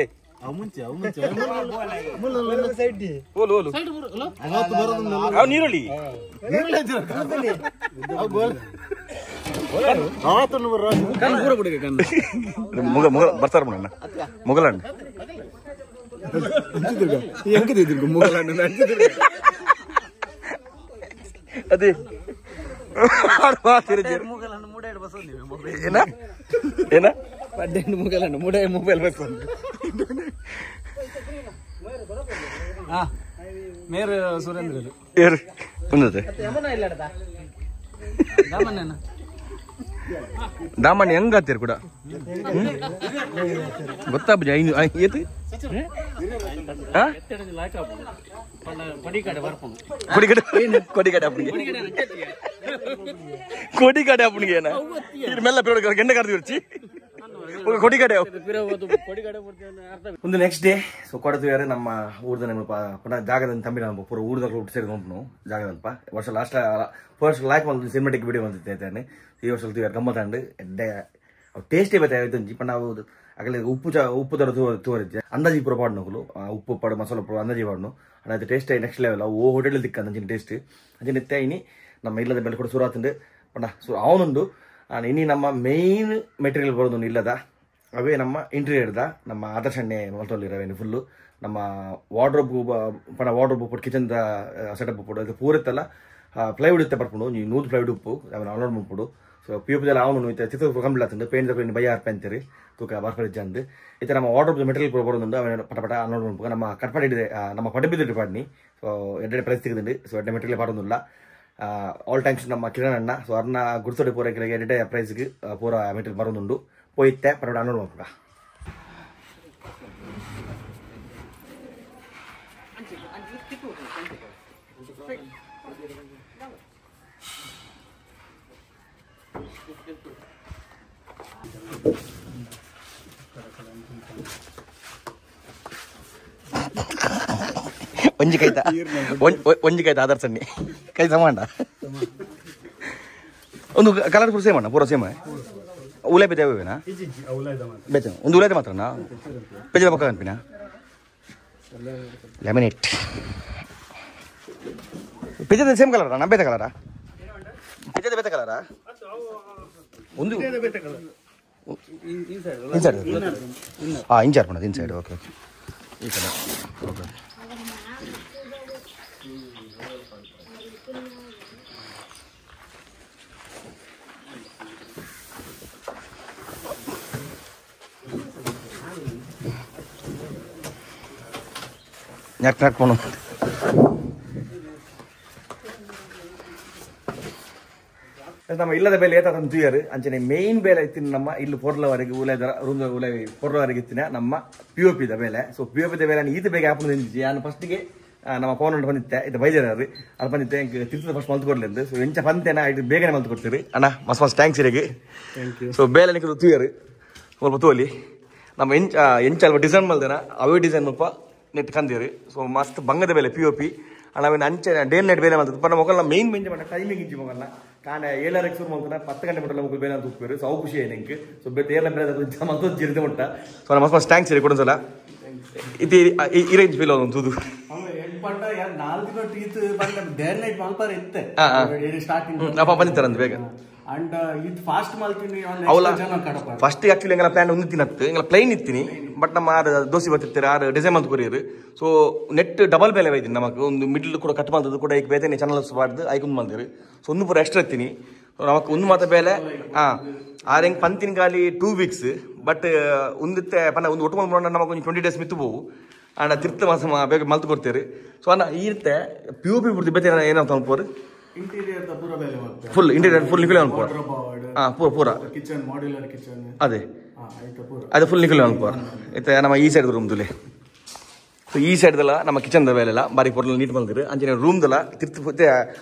ನೀರುಳ್ಳಿ ಬರ್ತಾರ ಮುಗಲಣ್ಣ ಅದೇ ಏನ ಏನ ಪಡ್ಡೆಂಡು ಮುಗಲಣ್ಣ ಮೂಡೆ ಮೊಬೈಲ್ ಬೇಕು ಮೇರು ಸುರೇಂದ್ರ ಏರು ಒಂದತೆ ದಾಮಣ್ಣ ಹೆಂಗ ಆತೀರ ಕೂಡ ಗೊತ್ತಾ ಬುಜ ಏತು ಕೊಡಿಗಡೆ ಅಪ್ಪನಿಗೆ ಏನ ಮೆಲ್ಲ ಗಂಡ ಕರೆದು ಇರ್ಚಿ ಕೊಡಿಗಡೆ ಒಂದು ನೆಕ್ಸ್ಟ್ ಡೇ ಸೊ ಕೊಡತು ನಮ್ಮ ಊರ್ದ ಪುನಃ ಜಾಗದ ತಂಬಿನ ಪೂರ ಊರ್ದಾಗ ಹುಟ್ಟು ಸೇರಿ ನೋಡ್ನು ಜಾಗದಲ್ಪ ವರ್ಷ ಲಾಸ್ಟ್ ಫಸ್ಟ್ ಲಾಕ್ ಒಂದು ಸಿನಿಮಾಟಿಕ್ ವಿಡಿಯೋ ಬಂದಿತ್ತೇನೆ ಈ ವರ್ಷ ಗಮ್ಮತ್ತಂಡು ಎಡ್ಡೆ ಟೇಸ್ಟೇ ಬತ್ತಾಯ್ತು ಪಂಡ ಅಗಲೇ ಉಪ್ಪು ತರ ತೋರಿದ್ದೆ ಅಂದಾಜಿ ಪೂರ ಪಾಡ್ನೋಗಲು ಉಪ್ಪು ಪಾಡು ಮಸಾಲ ಪೂರ ಅಂದಾಜಿ ಪಾಡ್ನು ಅದು ಟೇಸ್ಟ್ ನೆಕ್ಸ್ಟ್ ಲೆವೆಲ್ ಓ ಹೋಟೆಲ್ ದಿಕ್ಕ ಅಂದಿನ ಟೇಸ್ಟ್ ಅದೇ ನಿತ್ಯ ಇನಿ ನಮ್ಮ ಇಲ್ಲದ ಬೆಲೆ ಕೂಡ ಸುರಾತಂಡು ಪಂಡ ಅವನುಂಡು ಇನಿ ನಮ್ಮ ಮೇನ್ ಮೆಟೀರಿಯಲ್ ಬರೋದು ಇಲ್ಲದ ಅವೇ ನಮ್ಮ ಇಂಟೀರಿಯರ್ದ ನಮ್ಮ ಆದರ್ಶಣ್ಣೆ ಮಲ್ತೊಲ್ಲಿರವೇನು ಫುಲ್ಲು ನಮ್ಮ ವಾರ್ಡ್ರೋಬ್ ಪಣ ವಾರ್ಡ್ರೋಬ್ ಪುಟ್ಟು ಕಿಚನ್ದ ಸೆಟಪ್ ಪುಡು ಅದು ಪೂರತ್ತಲ್ಲ ಪ್ಲೈವುಡ್ ಇತ್ತೆ ಬರ್ಪುಡು ನೀವು ನೂದು ಪ್ಲೈವುಡ್ ಉಪ್ಪು ಅವನು ಅನ್ಲೋಡ್ ಮಾಡ್ಬಿಡು ಸೊ ಪಿಯುಪದಲ್ಲ ಅವನು ಇತ್ತೆ ಚಿತ್ರ ಕಂಪ್ಲೀಟ್ ಆಗ್ತದೆ ಪೇಂಟ್ ತಗೊಂಡು ಬೈ ಆರ್ಪೆ ಅಂತೀರಿ ತೂಕ ಬರ್ಪರಿಜ್ಜ ಅಂದು ಇತ್ತೆ ನಮ್ಮ ವಾರ್ಡ್ರೋಬ್ ಮೆಟೀರಿಯಲ್ ಕೂಡ ಬರೋದು ಅವನು ಪಟ ಅನ್ಲೋಡ್ ಮಾಡ್ಬೇಕು ನಮ್ಮ ಕಟ್ಪಾಡಿ ನಮ್ಮ ಪಟಬಿದ್ದು ಪಾಡ್ನಿ ಸೊ ಎಡ್ಡೆ ಪ್ರೈಸ್ ತೆಗೆದು ಸೊ ಎಡ್ಡೆ ಮೆಟೀರಿಯಲ್ ಪಾಡೋದಿಲ್ಲ ಆಲ್ ಟೈಮ್ಸ್ ನಮ್ಮ ಕಿರಣ್ ಅಣ್ಣ ಸೊ ಅರ್ನ ಗುಡ್ಸೋಡಿ ಪೂರ ಎಡ್ಡೆ ಪ್ರೈಸ್ಗೆ ಪೂರ ಮೆಟೀರಿಯಲ್ ಬರೋದುಂಡು போயிட்டே பரவாயில்ல அனுபவம் ಮಾಡ್ಬಿಡ ಒಂಜಿ ಕೈತ ಆದರ್ಶಣ್ಣಿ ಕೈ ಸಮಾಂಡ ಒಂದು ಕಲರ್ ಪೂರ ಸೇಮ್ ಅಣ್ಣ ಪೂರ ಸೇಮ್ ಉಲೆ ಬೇತೇವೇನಾ ಬೇತ ಒಂದು ಉಲೇದ ಮಾತ್ರನಾ ಪೆಜದ ಪಕ್ಕ ಅನ್ಪಿನ ಲೆಮಿನೇಟ್ ಪೆಜದ ಸೇಮ್ ಕಲರಾ ನಾ ಬೇತ ಕಲರಾ ಪೆಜದ ಬೇತ ಕಲರಾ ಒಂದು ಇನ್ಸೈಡ್ ಇಂಚಾರ್ ಮಾಡೋದು ಇನ್ಸೈಡ್ ಓಕೆ ಓಕೆ ಈ ಕಲರ್ ಓಕೆ ನೆಟ್ ಪೋನು ನಮ್ಮ ಇಲ್ಲದ ಬೇಲೆ ಏತ ತಂತಿಯರು ಅಂಚನೆ ಮೇನ್ ಬೇಲೆ ಇತ್ತಿನ ನಮ್ಮ ಇಲ್ಲಿ ಪೊರ್ಲವರೆಗೆ ಉಲೆದ ರೂಮ್ ಉಲೆ ಪೊರ್ಲವರೆಗೆ ಇತ್ತಿನ ನಮ್ಮ POP ದ ಬೇಲೆ ಸೊ POP ದ ಬೇಲೆ ಈತ ಬೇಗ ಹಾಕೊಂಡು ನಿಂತಿದ್ದೆ ನಾನು ಫಸ್ಟಿಗೆ ನಮ್ಮ ಫೋನ್ ಉಂಟು ಬಂದಿತ್ತೆ ಇದು ಬೈಜಾರು ಅದು ಬಂದಿತ್ತೆ ತಿರ್ಸದ ಫಸ್ಟ್ ಮಲ್ತು ಕೊಡ್ಲಿಂದು ಸೊ ಎಂಚ ಬಂತೇನ ಇದು ಬೇಗನೆ ಮಲ್ತು ಕೊಡ್ತೀರಿ ಅಣ್ಣ ಮಸ್ತ್ ಟ್ಯಾಂಕ್ಸ್ ಇರಿಗೆ ಸೊ ಬೇಲೆ ನಿಂತು ತುಯ್ಯರು ಸ್ವಲ್ಪ ತೋಲಿ ನಮ್ಮ ಎಂಚ ಅಲ್ಪ ಡಿಸೈನ್ ಮಲ್ದೇನ ಅವೇ ಡಿಸೈನ್ ಸ್ವಲ್ಪ ನೆಟ್ ಕಂದಿರಿ ಸೊ ಮಸ್ತ್ ಬಂಗದ ಬೇಲೆ POP ಅಣ್ಣ ಅಂಚೆ ಡೇ ನೈಟ್ ಬೇಲೆ ಮಾಡ್ತದೆ ಪನ್ನ ಮೊಗಲ್ನ ಮೇನ್ ಮೇಂಜ್ ಮಾಡ ಟೈಮಿಂಗ್ ಇಂಚಿ ಮೊಗಲ್ನ ಕಾಂಡ 7:00 ಶುರು ಮಾಡ್ತಾನೆ 10 ಗಂಟೆ ಮುಟ್ಟಲ್ಲ ಮುಗ್ಗು ಬೇಲೆ ಅಂತ ಉಪ್ಪಿರು ಸೊ ಅವು ಖುಷಿ ಏನಕ್ಕೆ ಸೊ ಬೇರೆ ಬೇರೆ ಮಂತ್ ಜಿರಿದೆ ಮುಟ್ಟ ಸೊ ಮಸ್ತ್ ಮಸ್ತ್ ಟ್ಯಾಂಕ್ಸ್ ಇರಿ ಕೊಡೋಸಲ ಇದು ಈ ರೇಂಜ್ ಫೀಲ್ ಒಂದು ತೂದು ಬಂದಿತ್ತಾರಂತ ಬೇಗ ಅಂಡ್ ಇದು ಫಾಸ್ಟ್ ಮಾಡ್ತೀನಿ ಫಸ್ಟ್ ಆಕ್ಚುಲಿ ಎಂಗಲ ಪ್ಲಾನ್ ಒಂದು ತಿನ್ನತ್ತು ಎಂಗಲ ಪ್ಲೈನ್ ಇತ್ತೀನಿ ಬಟ್ ನಮ್ಮ ದೋಸೆ ಬರ್ತಿರ್ತಾರೆ ಆರು ಡಿಸೈನ್ ಅಂತ ಕೊರಿಯರು ಸೊ ನೆಟ್ ಡಬಲ್ ಬೇಲೆ ಬೈತೀನಿ ನಮಗೆ ಒಂದು ಮಿಡ್ಲ್ ಕೂಡ ಕಟ್ ಮಾಡ್ತದ್ದು ಕೂಡ ಈಗ ಬೇತೇನೆ ಚಾನಲ್ ಬಾರ್ದು ಐಕೊಂದು ಮಾಡ್ತೀರಿ ಸೊ ಒಂದು ಪೂರ ಎಕ್ಸ್ಟ್ರಾ ಇತ್ತೀನಿ ನಮಗೆ ಒಂದು ಮಾತ್ರ ಬೇಲೆ ಆರು ಹೆಂಗೆ ಪಂತಿನ ಗಾಲಿ 2 ವೀಕ್ಸ್ ಬಟ್ ಒಂದಿತ್ತೆ ಪನ್ನ ಒಂದು ಒಟ್ಟು ನಮಗೆ ಒಂದು 20 days ಮಿತ್ತು ಬೋವು ಅಣ್ಣ ತಿರ್ತ ಮಾಸ ಬೇಗ ಮಲ್ತು ಕೊಡ್ತೀರಿ ಸೊ ಅಣ್ಣ ಇರುತ್ತೆ POP ಪೂರ್ತಿ ಬೇತೆ ಏನಾಗ್ತ ಅನ್ಕೋರು ಇಂಟೀರಿಯರ್ ಪೂರ ಬೇಲೆ ಮಾಡ್ತಾರೆ ಫುಲ್ ಇಂಟೀರಿಯರ್ ಫುಲ್ ನಿಖಿಲ್ ಅನ್ಕೋರು ಪೂರ ಕಿಚನ್ ಮಾಡ್ಯುಲರ್ ಕಿಚನ್ ಅದೇ ಅದು ಫುಲ್ ನಿಖಿಲ್ ಅನ್ಕೋರು ಇತ್ತೆ ನಮ್ಮ ಈ ಸೈಡ್ ರೂಮ್ ತುಲೆ ಸೊ ಈ ಸೈಡ್ದಲ್ಲ ನಮ್ಮ ಕಿಚನ್ದ ಬೇಲೆಲ್ಲ ಬಾರಿ ಪೊರ್ಲ ನೀಟ್ ಬಂದಿರು ಅಂಚಿನ ರೂಮ್ದಲ್ಲ ತಿರ್ತದ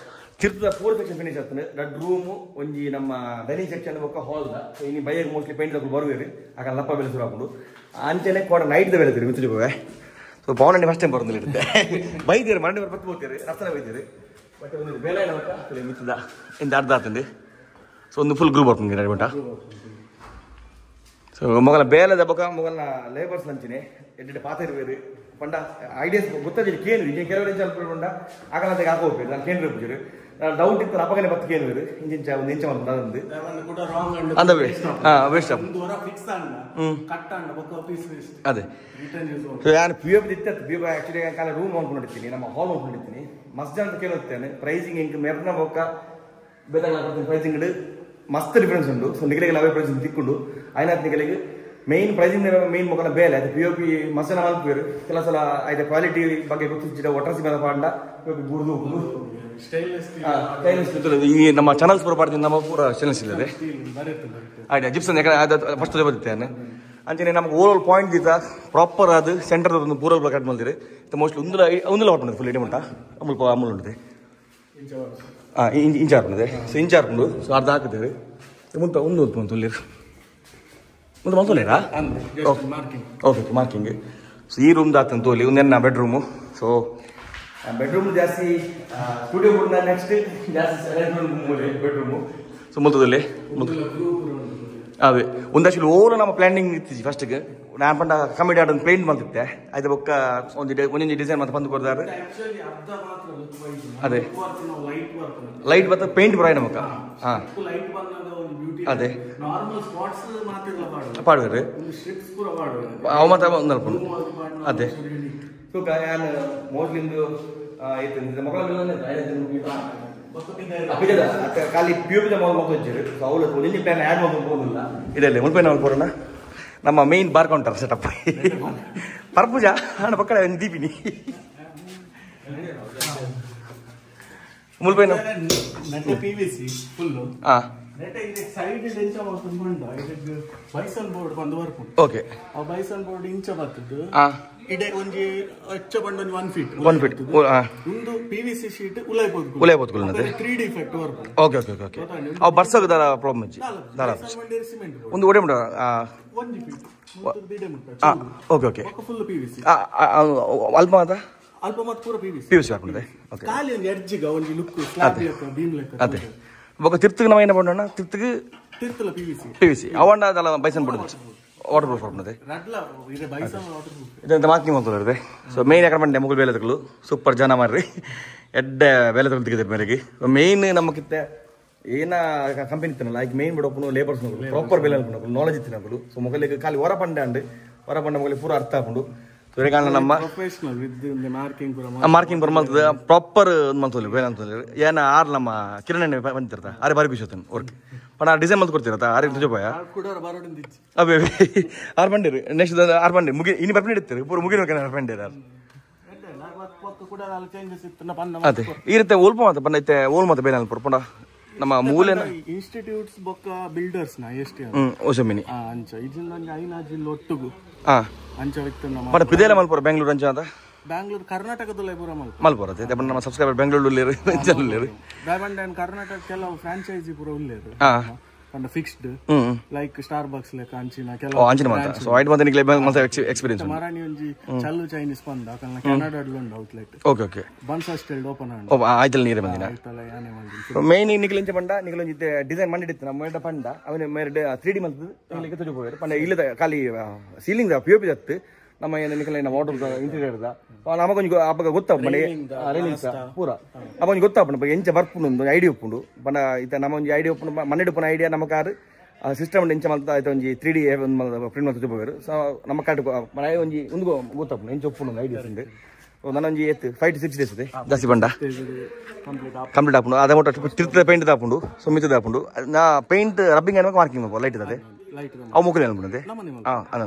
4 ಸೆಕ್ಷನ್ ಫಿನಿಶ್ ಆಗ್ತದೆ ದೊಡ್ಡ ರೂಮು ಒಂಜಿ ನಮ್ಮ ಡೈನಿಂಗ್ ಸೆಕ್ಷನ್ ಬೊಕ್ಕ ಹಾಲ್ದ ಸೊ ಇನ್ನು ಬೈಯರ್ ಮೋಸ್ಟ್ಲಿ ಪೇಂಟ್ ತಗೊಂಡು ಬರುವೇರಿ ಆಗ ಲಪ್ಪ ಬೆಲೆ ಶುರು ಹಾಕೊಂಡು ಅಂಚೆನೆ ಕೂಡ ನೈಟ್ದ ಬೆಲೆ ತಿರಿ ಮಿಚ್ಚು ಹೋವೆ ಸೊ ಪವನಣ್ಣಿ ಫಸ್ಟ್ ಟೈಮ್ ಬರೋದಿಲ್ಲ ಇರುತ್ತೆ ಬೈದಿರಿ ಮರಣ್ಣ ಬತ್ತು ಹೋಗ್ತೀರಿ ರಸ್ತೆ ಬೈದಿರಿ ಬಟ್ ಒಂದು ಬೇಲೆ ಮಿಚ್ಚದ ಇಂದ ಅರ್ಧ ಆಗ್ತದೆ ಸೊ ಒಂದು ಫುಲ್ ಗ್ರೂಪ್ ಆಗ್ತದೆ ನಡಿಬಿಟ್ಟ ಸೊ ಮೊಗಲ ಬೇಲದ ಬೊಕ್ಕ ಮೊಗಲ್ನ ಲೇಬರ್ಸ್ ಲಂಚಿನೇ ಎಡ್ಡೆ ಪಾತಿರುವೇರಿ ಪಂಡ ಐಡಿಯಾಸ್ ಗೊತ್ತಾಗಿಲ್ಲ ಕೇನು ಈಗ ಕೆಲವರು ಇಂಚ ಅನ್ಕೊಂಡ ಆಗಲಂತೆಗೆ ಹಾಕೋಬೇಕು ನಾನು ಕೇಂದ್ರ ಬಿಟ್ಟಿರು ನಾನು ಡೌಟ್ ಇತ್ತು ಅಪ್ಪಗನೆ ಬತ್ತು ಕೇನುವೇರು ಇಂಚ ಒಂದು ಇಂಚ ಒಂದು ಅದೊಂದು ಅಂದ ವೇಸ್ಟ್ ವೇಸ್ಟ್ ಅದೇ ಸೊ ನಾನು POP ಇತ್ತು POP ಆ್ಯಕ್ಚುಲಿ ಕಾಲ ರೂಮ್ ಅಂದ್ಕೊಂಡಿರ್ತೀನಿ ನಮ್ಮ ಹಾಲ್ ಅಂದ್ಕೊಂಡಿರ್ತೀನಿ ಮಸ್ತ್ ಅಂತ ಕೇಳುತ್ತೇನೆ ಪ್ರೈಸಿಂಗ್ ಹೆಂಗೆ ಮೆರ್ನ ಬೊಕ್ಕ ಬೇರೆ ಪ್ರೈಸಿಂಗ್ ಮಸ್ತ್ ಡಿಫ್ರೆನ್ಸ್ ಉಂಟು ಸೊ ನಿಗಲಿಗೆ ಅವೇ ಪ್ರೈಸಿಂಗ್ ತಿಕ್ಕೊಂಡು ಐನಾತ್ ನಿಗಲಿಗೆ ಮೇನ್ ಪ್ರೈಸಿಂಗ್ ಮೇನ್ ಮೊಗಲ ಬೇಲೆ ಅದು POP ಮಸ್ಸನ ಮಲ್ಪೇರು ಕೆಲವು ಸಲ ಆಯ್ತು ಕ್ವಾಲಿಟಿ ಬಗ್ಗೆ ಗೊತ್ತಿದ್ದ ಒಟ್ರಸಿ ಮೇಲೆ ಪಾಂಡ POP ಗುರ್ದು ಈ ನಮ್ಮ ಚಾನಲ್ಸ್ ಪೂರ ಪಾಡ್ತೀನಿ ನಮ್ಮ ಪೂರ ಸ್ಟೇನ್ಲೆಸ್ ಇಲ್ಲದೆ ಆಯ್ತು ಜಿಪ್ಸನ್ ಯಾಕಂದ್ರೆ ಫಸ್ಟ್ ಬರ್ತೇನೆ ಅಂಚನೆ ನಮ್ಗೆ ಓವರ್ ಪಾಯಿಂಟ್ ದಿತ್ತ ಪ್ರಾಪರ್ ಅದು ಸೆಂಟರ್ ಒಂದು ಪೂರ ಕಟ್ ಮಾಡ್ತೀರಿ ಮೋಸ್ಟ್ಲಿ ಒಂದಲ್ಲ ಹೊಟ್ಟು ಫುಲ್ ಇಡೀ ಮುಟ್ಟ ಅಮೂಲ್ ಉಂಟದೆ ಇಂಚ ಹಾಕೊಂಡಿದೆ ಸೊ ಇಂಚ ಹಾಕೊಂಡು ಸೊ ಅರ್ಧ ಹಾಕಿದ್ದೇವೆ ಮುಂದೆ ಒಂದು ತುಲ್ಲಿರು ಮುಂದೆ ಮಲ್ತೋಲೇರಾ ಓಕೆ ಮಾರ್ಕಿಂಗ್ ಸೊ ಈ ರೂಮ್ದು ಆಗ್ತಂತ ತೋಲಿ ಒಂದೆನ್ನ ಬೆಡ್ರೂಮು ಸೊ ಬೆಡ್ರೂಮ್ ಜಾಸ್ತಿ ಸ್ಟುಡಿಯೋ ಕೂಡ ನೆಕ್ಸ್ಟ್ ಜಾಸ್ತಿ ಬೆಡ್ರೂಮು ಸೊ ಮುಲ್ತದಲ್ಲಿ ಅದೇ ಒಂದು ಆಕ್ಚುಲಿ ಓವರ್ ನಮ್ಮ ಪ್ಲಾನಿಂಗ್ ಇರ್ತಿದ್ವಿ ಫಸ್ಟಿಗೆ ನಾನು ಪಂಡ ಕಮಿಟಿ ಆಡೋದು ಪೇಂಟ್ ಮಾಡ್ತಿದ್ದೆ ಆಯ್ತು ಬೊಕ್ಕ ಒಂದೊಂದು ಡಿಸೈನ್ ಮತ್ತೆ ಬಂದು ಕೊಡ್ತಾರೆ ಅದೇ ಲೈಟ್ ಮತ್ತೆ ಪೇಂಟ್ ಬರ ನಮಕ್ಕ ಹಾಂ ಅದೇ ಪಾಡ್ವೇರಿ ಅವ ಮತ್ತೆ ಒಂದು ಅಲ್ಪ ಅದೇ ನಾನು ಮೋಸ್ಟ್ಲಿ ಮೊಗಳ ಖಾಲಿ POP ಮಕ್ಕಳು ಅವಳು ಒಂದೇ ಪ್ಲಾನ್ ಆ್ಯಡ್ ಮಾಡ್ಕೊಂಡು ಇದರಲ್ಲಿ ಮುಲ್ಪೈ ನಾವು ಬರೋಣ ನಮ್ಮ ಮೇನ್ ಬಾರ್ ಕೌಂಟರ್ ಸೆಟಪ್ ಪರ್ಪುಜ ಹಣ ಪಕ್ಕಡ ದೀಪಿನಿ ಮುಲ್ಪೈ ಓಕೆ ಬೈಸನ್ ಬೋರ್ಡ್ ಇಂಚ ಬರ್ತದ್ದು ಇಡೆ ಒಂಜಿ ಹೆಚ್ಚ ಬಂಡ 1 ಫೀಟ್ ಒಂದು PVC ಶೀಟ್ ಉಲಾಯ್ಬೋದು 3D effect work okay okay okay ಅವು ಬರ್ಸೋದು ದಾರ ಪ್ರಾಬ್ಲಮ್ ಇಜ್ಜಿ ದಾರ ಒಂದು ಓಡೆ ಮುಟ 1 feet okay okay full PVC ಅಲ್ಪ ಮಾತ ಅಲ್ಪ ಮಾತ ಪೂರ PVC ಹಾಕೊಂಡಿದೆ ಓಕೆ ಖಾಲಿ ಒಂದು ಎಡ್ಜಿಗ ಒಂದು ಲುಕ್ ಸ್ಲಾಬ್ ಲೆಕ್ಕ ಬೀಮ್ ಲೆಕ್ಕ ಅದೇ ಬೊಕ್ಕ ತಿರ್ತಿಗೆ ನಾವು ಏನು ಮಾಡೋಣ ತಿರ್ತಲ PVC ಅವಂಡ ಅದಲ್ಲ ಬೈಸನ್ ಬಿಡೋದು ವಾಟರ್ ಪ್ರೂಫ್ ಆಗ್ತದೆ ಇದಂತ ಮಾರ್ಕಿಂಗ್ ಮಾಡ್ತಾರೆ ಸೊ ಮೇನ್ ಯಾಕಂದ್ರೆ ಬಂಡೆ ಮುಗುಲ್ ಬೇಲೆ ತಗೊಳ್ಳು ಸೂಪರ್ ಜನ ಮಾರ್ರಿ ಎಡ್ಡೆ ಬೇಲೆ ತಗೊಳ್ಳು ತೆಗಿತಾರೆ ಮೇರೆಗೆ ಮೇನ್ ನಮ್ಮಕ್ಕಿಂತ ಏನ ಕಂಪನಿ ಇತ್ತನಲ್ಲ ಈಗ ಮೇನ್ ಬಿಡೋಪನು ಲೇಬರ್ಸ್ ಪ್ರಾಪರ್ ಬೇಲೆ ಅನ್ಕೊಂಡು ನಾಲೆಜ್ ಇತ್ತಿನಗಳು ಸೊ ಮೊಗಲಿಗೆ ಖಾಲಿ ಹೊರ ಪಂಡೆ ಮೊಗಲಿ ಪೂರ ಅರ್ಥ ಹಾಕೊಂಡು ಸೂರ್ಯಕಾಂಡ ನಮ್ಮ ಮಾರ್ಕಿಂಗ್ ಬರ್ಮಲ್ತದ ಪ್ರಾಪರ್ ಮಂತಲ್ಲಿ ಬೇರೆ ಅಂತಂದ್ರೆ ಏನ ಆರ್ ನಮ್ಮ ಕಿರಣ್ ಬಂದಿರ್ತ ಆರೆ ಬಾರಿ ಬಿಸೋತನ್ ವರ್ಕ್ ಪಣ ಡಿಸೈನ್ ಮಲ್ತು ಕೊಡ್ತಿರತ್ತ ಆರೆ ತುಜೋಪಾಯ ಅವೇ ಆರ್ ಬಂದಿರಿ ನೆಕ್ಸ್ಟ್ ಆರ್ ಬಂಡಿ ಮುಗಿ ಇನ್ನು ಬರ್ಪಣಿ ಇಡ್ತೀರಿ ಪೂರ ಮುಗಿನ ಆರ್ ಬಂದಿರ ಅದೇ ಈ ರೀತಿ ಓಲ್ಪ ಮಾತ ಪಂಡ ಐತೆ ಓಲ್ ಮಾತ ಬೇರೆ ಅಲ್ಪ ಪಂಡ ನಮ್ಮ ಮೂಲೆನ ಇನ್ಸ್ಟಿಟ್ಯೂಟ್ಸ್ ಬೊಕ್ಕ ಬಿಲ್ಡರ್ಸ್ ನ ಎಷ್ಟೇ ಓಸಮಿನಿ ಅಂಚ ಇದನ್ನ ಐನಾಜಿಲ್ ಒಟ್ಟುಗು ಅಂಚ ವಿತ್ತು ನಮ್ಮ ಬಟ್ ಪಿದೇಲ ಮಲ್ಪುರ ಬೆಂಗಳೂರು ಅಂಚ ಅಂತ ಬೆಂಗಳೂರು ಕರ್ನಾಟಕದಲ್ಲಿ ಪೂರ ಮಲ್ಪುರ ಅದೇ ನಮ್ಮ ಸಬ್ಸ್ಕ್ರೈಬರ್ ಬೆಂಗಳೂರು ಉಳ್ಳೇರು ಉಳ್ಳೇರು ಬ್ಯಾಬಂಡ್ ಕರ್ನಾಟಕ ಕೆಲವು ಫ್ರಾಂಚೈಸಿ ಪೂರ ಉಳ್ಳೇರು ಅಂಡ್ ಫಿಕ್ಸ್ಡ್ ಲೈಕ್ ಸ್ಟಾರ್ಬಕ್ಸ್ ಲೆಕ್ಕ ಅಂಚಿನ ಕೆಲವು ಅಂಚಿನ ಮಾತ ಸೊ ಐಟ್ ಮಂತ್ ನಿಕ್ಲೆ ಮಂತ್ ಎಕ್ಸ್‌ಪೀರಿಯನ್ಸ್ ಮರಾಣಿ ಒಂಜಿ ಚಲ್ಲು ಚೈನೀಸ್ ಬಂದ ಕನ್ನ ಕೆನಡಾಡ್ಲ ಉಂಡು ಔಟ್ಲೆಟ್ ಓಕೆ ಓಕೆ ಬನ್ಸಾಸ್ಟೆಲ್ ಓಪನ್ ಆಂಡ್ ಓ ಆಯ್ತಲ್ಲ ನೀರೇ ಬಂದಿನ ಆಯ್ತಲ್ಲ ಯಾನೆ ಮಾಡಿ ಮೇನ್ ನಿಕ್ಲೆಂಚ ಬಂಡ ನಿಕ್ಲೆಂಚ ಡಿಸೈನ್ ಮಾಡಿಡಿತ್ತು ನಮ್ಮ ಮೇಡ ಪಂಡ ಅವನ ಮೇರೆ 3D ಮಂತ್ ನಿಕ್ಲೆಗೆ ತುಜು ಹೋಯ್ರು ಪಂಡ ಇಲ್ಲದ ಖಾಲಿ ಸೀಲಿಂಗ್ POP ದತ್ತು ನಮ್ಮ ಏನು ನಿಕ್ಲೆ ನಮ್ಮ ವಾಟರ್ ಇಂಟೀರಿಯರ್ ದ ನಮಗೊಂದು ಅಪ್ಪಗ ಗೊತ್ತಾಪ ಮನೆ ರೈಲಿಂಗ್ಸ್ ಪೂರ ಅಪ್ಪಂಗೆ ಗೊತ್ತಾಪ ಎಂಚ ಬರ್ಪುಂಡು ಒಂದು ಐಡಿಯಾ ಉಪ್ಪುಂಡು ಪಂಡ ಇತ್ತ ನಮ್ಮ ಒಂದು ಐಡಿಯಾ ಉಪ್ಪುಂಡು ಮನೆ ಉಪ್ಪನ ಐಡಿಯಾ ನಮ್ಮ ಕಾರು ಸಿಸ್ಟಮ್ ಎಂಚ ಮಲ್ತ ಆಯ್ತು ಒಂಜಿ 3D ಒಂದು ಪ್ರಿಂಟ್ ಮಾಡ್ತಾ ಹೋಗೋರು ಸೊ ನಮ್ಮ ಕಾರ್ಡ್ ಮನೆ ಒಂಜಿ ಒಂದು ಗೊತ್ತಾಪ ಎಂಚ ಉಪ್ಪುಂಡು ಐಡಿಯಾಸ್ ಉಂಡು ನಾನೊಂಜಿ 5 to 6 days ಇದೆ ಜಾಸ್ತಿ ಬಂಡ ಕಂಪ್ಲೀಟ್ ಹಾಕೊಂಡು ಅದೇ ಮೊಟ್ಟ ತಿರ್ತ ಪೇಂಟ್ ಹಾಕೊಂಡು ಸೊ ಮಿತ್ತದ ಹಾಕೊಂಡು ನಾ ಪೇಂಟ್ ರಬ್ಬಿಂಗ್ ಅನ್ಬೇಕು ಮಾರ್ಕಿಂಗ್ ಲೈಟ್ ಇದೆ ಲೈಟ್ ಅವು ಮುಖದ ಅನ್ಬಿಡದೆ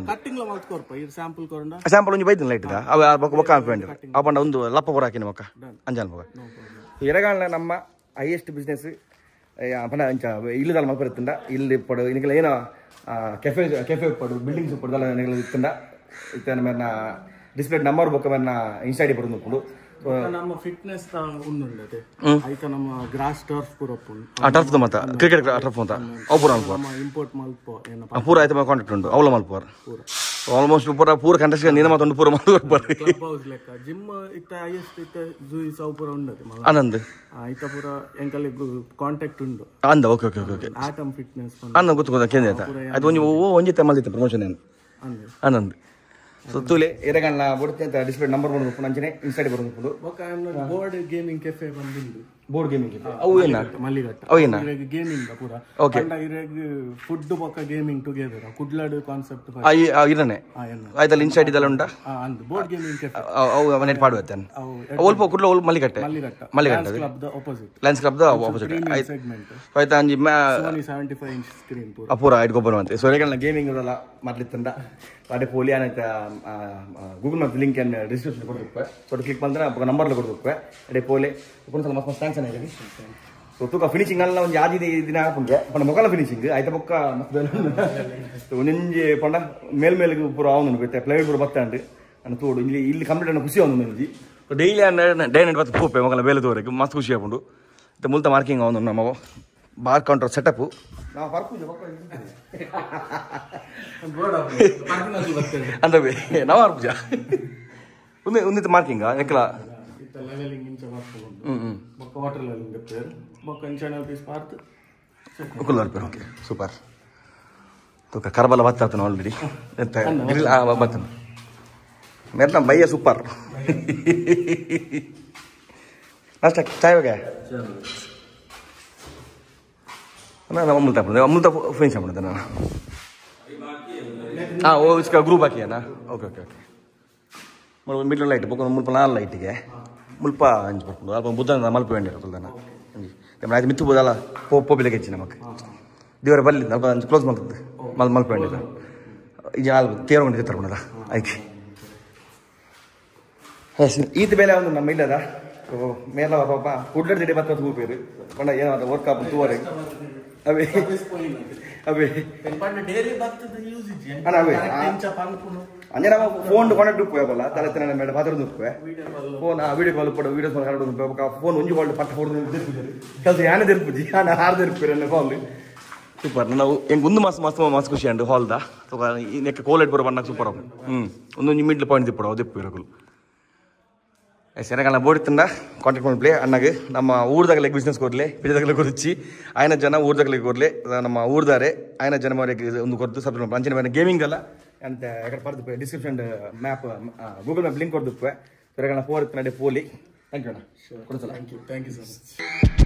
ಕಟ್ಟಿಂಗ್ ಮಲ್ತ್ ಕೊರ್ಪ ಇದು ಸ್ಯಾಂಪಲ್ ಕೊರಂಡ ಸ್ಯಾಂಪಲ್ ಒಂಜಿ ಬೈದಿನ ಲೈಟ್ ಅವ ಬೊಕ್ಕ ಅನ್ಪಂಡು ಅವ ಪಂಡ ಒಂದು ಲಪ್ಪ ಪೂರ ಹಾಕಿನ ಮೊಕ್ಕ ಅಂಜಾನ್ ಮಗ ಎರಗಾಲ ನಮ್ಮ ಹೈಯೆಸ್ಟ್ ಬಿಸ್ನೆಸ್ ಪಂಡ ಅಂಚ ಇಲ್ಲದಲ್ಲ ಮಲ್ಪರ ಇತ್ತಂಡ ಇಲ್ಲಿ ಪಡು ಇನ್ನಿಗೆಲ್ಲ ಏನೋ ಕೆಫೆ ಪಡು ಬಿಲ್ಡಿಂಗ್ಸ್ ಪಡ್ದಲ್ಲ ಇತ್ತಂಡ ಇತ್ತ ನಮ್ಮ ಡಿಸ್ಪ್ಲೇ ನಂಬರ್ ಬೊಕ್ಕ ಮನ್ನ ಇನ್ಸ್ಟಾಡಿ ಬರೋದು ನೋಡ್ಕೊಂಡು ನಮ್ಮ ಫಿಟ್ನೆಸ್ ಉಂಡುಂಡದೆ ಐತ ನಮ್ಮ ಗ್ರಾಸ್ ಟರ್ಫ್ ಪೂರ ಟರ್ಫ್ ಮತ್ತ ಕ್ರಿಕೆಟ್ ಟರ್ಫ್ ಅಂತ ಅವು ಪೂರ ಅನ್ಪ ಇಂಪೋರ್ಟ್ ಮಲ್ಪ ಪೂರ ಆಯ್ತು ಕಾಂಟ್ಯಾಕ್ಟ್ ಉಂಟು ಅವಳ ಮಲ್ಪುವಾರ ಆಲ್ಮೋಸ್ಟ್ ಪೂರ ಕಂಟೆಸ್ಟ್ ನೀನ ಮಾತೊಂದು ಪೂರ ಮಲ್ಪುವಾರ ಕ್ಲಬ್ ಹೌಸ್ ಲೆಕ್ಕ ಜಿಮ್ ಇತ್ತ ಹೈಯೆಸ್ಟ್ ಇತ್ತ ಜೂಯಿ ಸೌ ಪೂರ ಉಂಡದೆ ಆನಂದ್ ಐತ ಪೂರ ಎಂಕಲ್ಲಿ ಕಾಂಟ್ಯಾಕ್ಟ್ ಉಂಡು ಅಂದ okay okay okay atom fitness ಅಂದ ಗೊತ್ತು ಕೇಂದ್ರ ಆಯ್ತಾ ಅದು ಒಂಜಿ ತೆಮ್ಮಲ್ದಿತ್ತು ಪ್ರಮೋಷನ್ ಏನು ಆನಂದ್ ಸೊ ತೂಲೆ ಎರಗಣ್ಣ ಬುಡ್ತೆ ಅಂತ ಡಿಸ್ಪ್ಲೇ ನಂಬರ್ ಬಂದು ನಂಚನೆ ಇನ್ಸ್ಟಾಡಿ ಬರೋದು ಬೋರ್ಡ್ ಗೇಮಿಂಗ್ ಕೆಫೆ ಬಂದಿಂದು ಬೋರ್ಡ್ ಗೇಮಿಂಗ್ ಅವು ಏನ ಮಲ್ಲಿಘಟ್ಟ ಅವು ಏನ ಗೇಮಿಂಗ್ ಪೂರ ಓಕೆ ಫುಡ್ ಬೊಕ್ಕ ಗೇಮಿಂಗ್ ಟುಗೆದರ್ ಕುಡ್ಲಾಡು ಕಾನ್ಸೆಪ್ಟ್ ಇರನೆ ಆಯ್ತಲ್ಲ ಇನ್ಸ್ಟಾಡಿ ಇದೆಲ್ಲ ಉಂಟಾ ಅಂದ್ ಬೋರ್ಡ್ ಗೇಮಿಂಗ್ ಕೆಫೆ ಅವು ನೆಟ್ ಪಾಡುತ್ತೆ ಅಲ್ಪ Kudla Mallighatta Mallighatta club the opposite lens club the opposite segment ಆಯ್ತಾ ಅಂಜಿ ಸೋನಿ 75 ಇಂಚ್ ಸ್ಕ್ರೀನ್ ಪೂರ ಅಪೂರ ಐಟ್ ಗೊಬ್ಬರ ಅಂತ ಸೊ ಎರಗಣ್ಣ ಗೇಮಿಂಗ್ ಎಲ್ಲ ಮಾಡ್ಲಿತ್ತಂದ ಅದೇ ಪೋಲಿ ಆನಂತ ಗೂಗಲ್ ಮ್ಯಾಪ್ ಲಿಂಕ್ ಏನು ಡಿಸ್ಕ್ರಿಪ್ಷನ್ ಕೊಡ್ಬೇಕು ಸೊ ಕ್ಲಿಕ್ ಬಂದ್ರೆ ಒಂದು ನಂಬರ್ಲಿ ಕೊಡ್ಬೇಕು ಅದೇ ಪೋಲೆ ಒಂದ್ಸಲ ಮಸ್ತ್ ಮಸ್ತ್ ಥ್ಯಾಂಕ್ಸ್ ಅನ್ನ ಸೊ ತೂಕ ಫಿನಿಶಿಂಗ್ ಅಲ್ಲ ಒಂದು ಯಾವ್ದು ದಿನ ಹಾಕೊಂಡೆ ಪಂಡ ಮೊಗಲ ಫಿನಿಶಿಂಗ್ ಆಯ್ತಾ ಬೊಕ್ಕ ಮತ್ತೆ ಒಂಜಿ ಪಂಡ ಮೇಲ್ಮೇಲೆ ಪೂರ ಅವನು ಗೊತ್ತೆ ಪ್ಲೈವುಡ್ ಪೂರ ಬತ್ತಾಂಡು ನಾನು ತೋಡು ಇಲ್ಲಿ ಕಂಪ್ಲೀಟ್ ಅನ್ನ ಖುಷಿ ಅವನು ನಂಜಿ ಡೈಲಿ ಡೇ ನೈಟ್ ಬತ್ತು ಪೂಪೆ ಮೊಗಲ ಬೇಲೆ ತೋರಕ್ಕೆ ಮಸ್ತ್ ಖುಷಿ ಹಾಕೊಂಡು ಮತ್ತೆ ಮುಲ್ತ ಮಾರ್ಕಿಂಗ್ ಅವನು ನಮ್ಮ ಬಾರ್ ಕೌಂಟರ್ ಸೆಟಪ್ ನಾವು ಅಂದ್ರೆ ನಾವು ಪೂಜಾ ಉಂದಿತ್ತು ಮಾರ್ಕಿಂಗ್ ಎಕ್ಕಲ ಓಕೆ ಸೂಪರ್ ತೂಕ ಕರ್ಬಲ ಬತ್ತಾತನ ಆಲ್ರೆಡಿ ಬತ್ತನ मेरा भैया सुपर नाश्ता चाय हो गया ना अमूल तक फिनिश पड़ता ना हाँ वो इसका ग्रुप बाकी है ना okay okay okay middle light बोक मुल्प नाल लाइट ಗೆ ಮುಲ್ಪ ಅಂಜಿ ಬರ್ಕೊಂಡು ಅಲ್ಪ ಬುದ್ಧನ ಮಲ್ಪ ವೇಂಡಿ ಇರ್ತದನ ಅಂಜಿ ತಮ್ಮ ಆಯ್ತು ಮಿತ್ತು ಬದಲ ಪೋಪಿಲೆ ಕೆಚ್ಚಿ ನಮಕ್ ದೇವರ ಬಲ್ಲಿ ಅಲ್ಪ ಅಂಜಿ ಕ್ಲೋಸ್ ಮಾಡ್ತದೆ ಮಲ್ಪ ವೇಂಡಿ ಈಗ ಆಲ್ ತೇರಗೊಂಡು ತಿತ್ತರ್ಕೊಂಡ ಆಯ್ಕೆ ಈತ ಬೇಲೆ ಒಂದು ನಮ್ಮ ಇಲ್ಲದ ಮೇಲ ಪಾಪ ಕುಡ್ಲರ್ ಜಡಿ ಬತ್ತ ತೂಪೇರು ಪಂಡ ಏನೋ ವರ್ಕ್ ಆಪ್ ತೂವರೆ ಅವೇ ಅವೇ ಡೇರಿ ಬತ್ತದ ಯೂಸ್ ಇಜ್ಜಿ ಅಣ್ಣ ಅವೇ ಅಂಜನ ಫೋನ್ ಕಾಂಟ್ಯಾಕ್ಟ್ ಉಪ್ಪಲ್ಲ ತಲೆ ತನ ಮೇಡ bathroom Uppe phone video call ಪಡ ವಿಡಿಯೋಸ್ ಮಾತಾಡೋದು ಉಪ್ಪೆ ಫೋನ್ ಒಂಜಿ ಕಾಲ್ ಪಟ್ಟ ಹೊಡೆದು ತಿರುಪುಜಿ ಕೆಲಸ ಯಾನೆ ತಿರುಪುಜಿ ನಾನು ಹಾರ್ ತಿರುಪೇರು ನನ್ನ ಕಾಲ್ ಸೂಪರ್ ನಾವು ಹೆಂಗೆ ಒಂದು ಮಸ್ತ್ ಖುಷಿ ಅಂಡು ಹಾಲ್ದ ನೆಕ್ಕ ಕೋಲೆಟ್ ಬರೋ ಬಣ್ಣಕ್ಕೆ ಸೂಪರ್ ಒಂದೊಂದು ಮಿಡ್ಲ್ ಪಾಯಿಂಟ್ ತಿಪ್ಪಡ ಅದು ಇರಕಲು ಸೆನೆಗಾಲ ಬೋಡಿತ್ತಂಡ ಕಾಂಟ್ಯಾಕ್ಟ್ ಮಾಡ್ಬಿಡಿ ಅಣ್ಣಗೆ ನಮ್ಮ ಊರ್ದಾಗಲೇ ಬಿಸ್ನೆಸ್ ಕೊರಲೆ ಬಿಡದಾಗಲೇ ಕೊರಿಚಿ ಆಯ್ನ ಜನ ಊರ್ದಾಗಲೇ ಕೊರಲೆ ನಮ್ಮ ಊರ್ದಾರೆ ಆಯ್ನ ಜನ ಮಾರಿಗೆ ಒಂದು ಕೊರತು ಸಬ್ಸ್ಕ್ರೈಬ್ ಅಂಚನೆ ಮೇಲೆ ಗೇಮಿಂಗ್ ಅಲ್ಲ ಅಂತ ಯಾಕಡೆ ಪರ್ದು description map Google map link ಕೊಡ್ದುಪ್ಪೆ ಸೆನೆಗಾಲ ಪೋರ್ ನಡೆ ಪೋಲಿ ಥ್ಯಾಂಕ್ ಯು ಅಣ್ಣ ಕೊಡ್ಸಲ್ಲ ಥ್ಯಾಂಕ್ ಯು ಸೊ ಮಚ್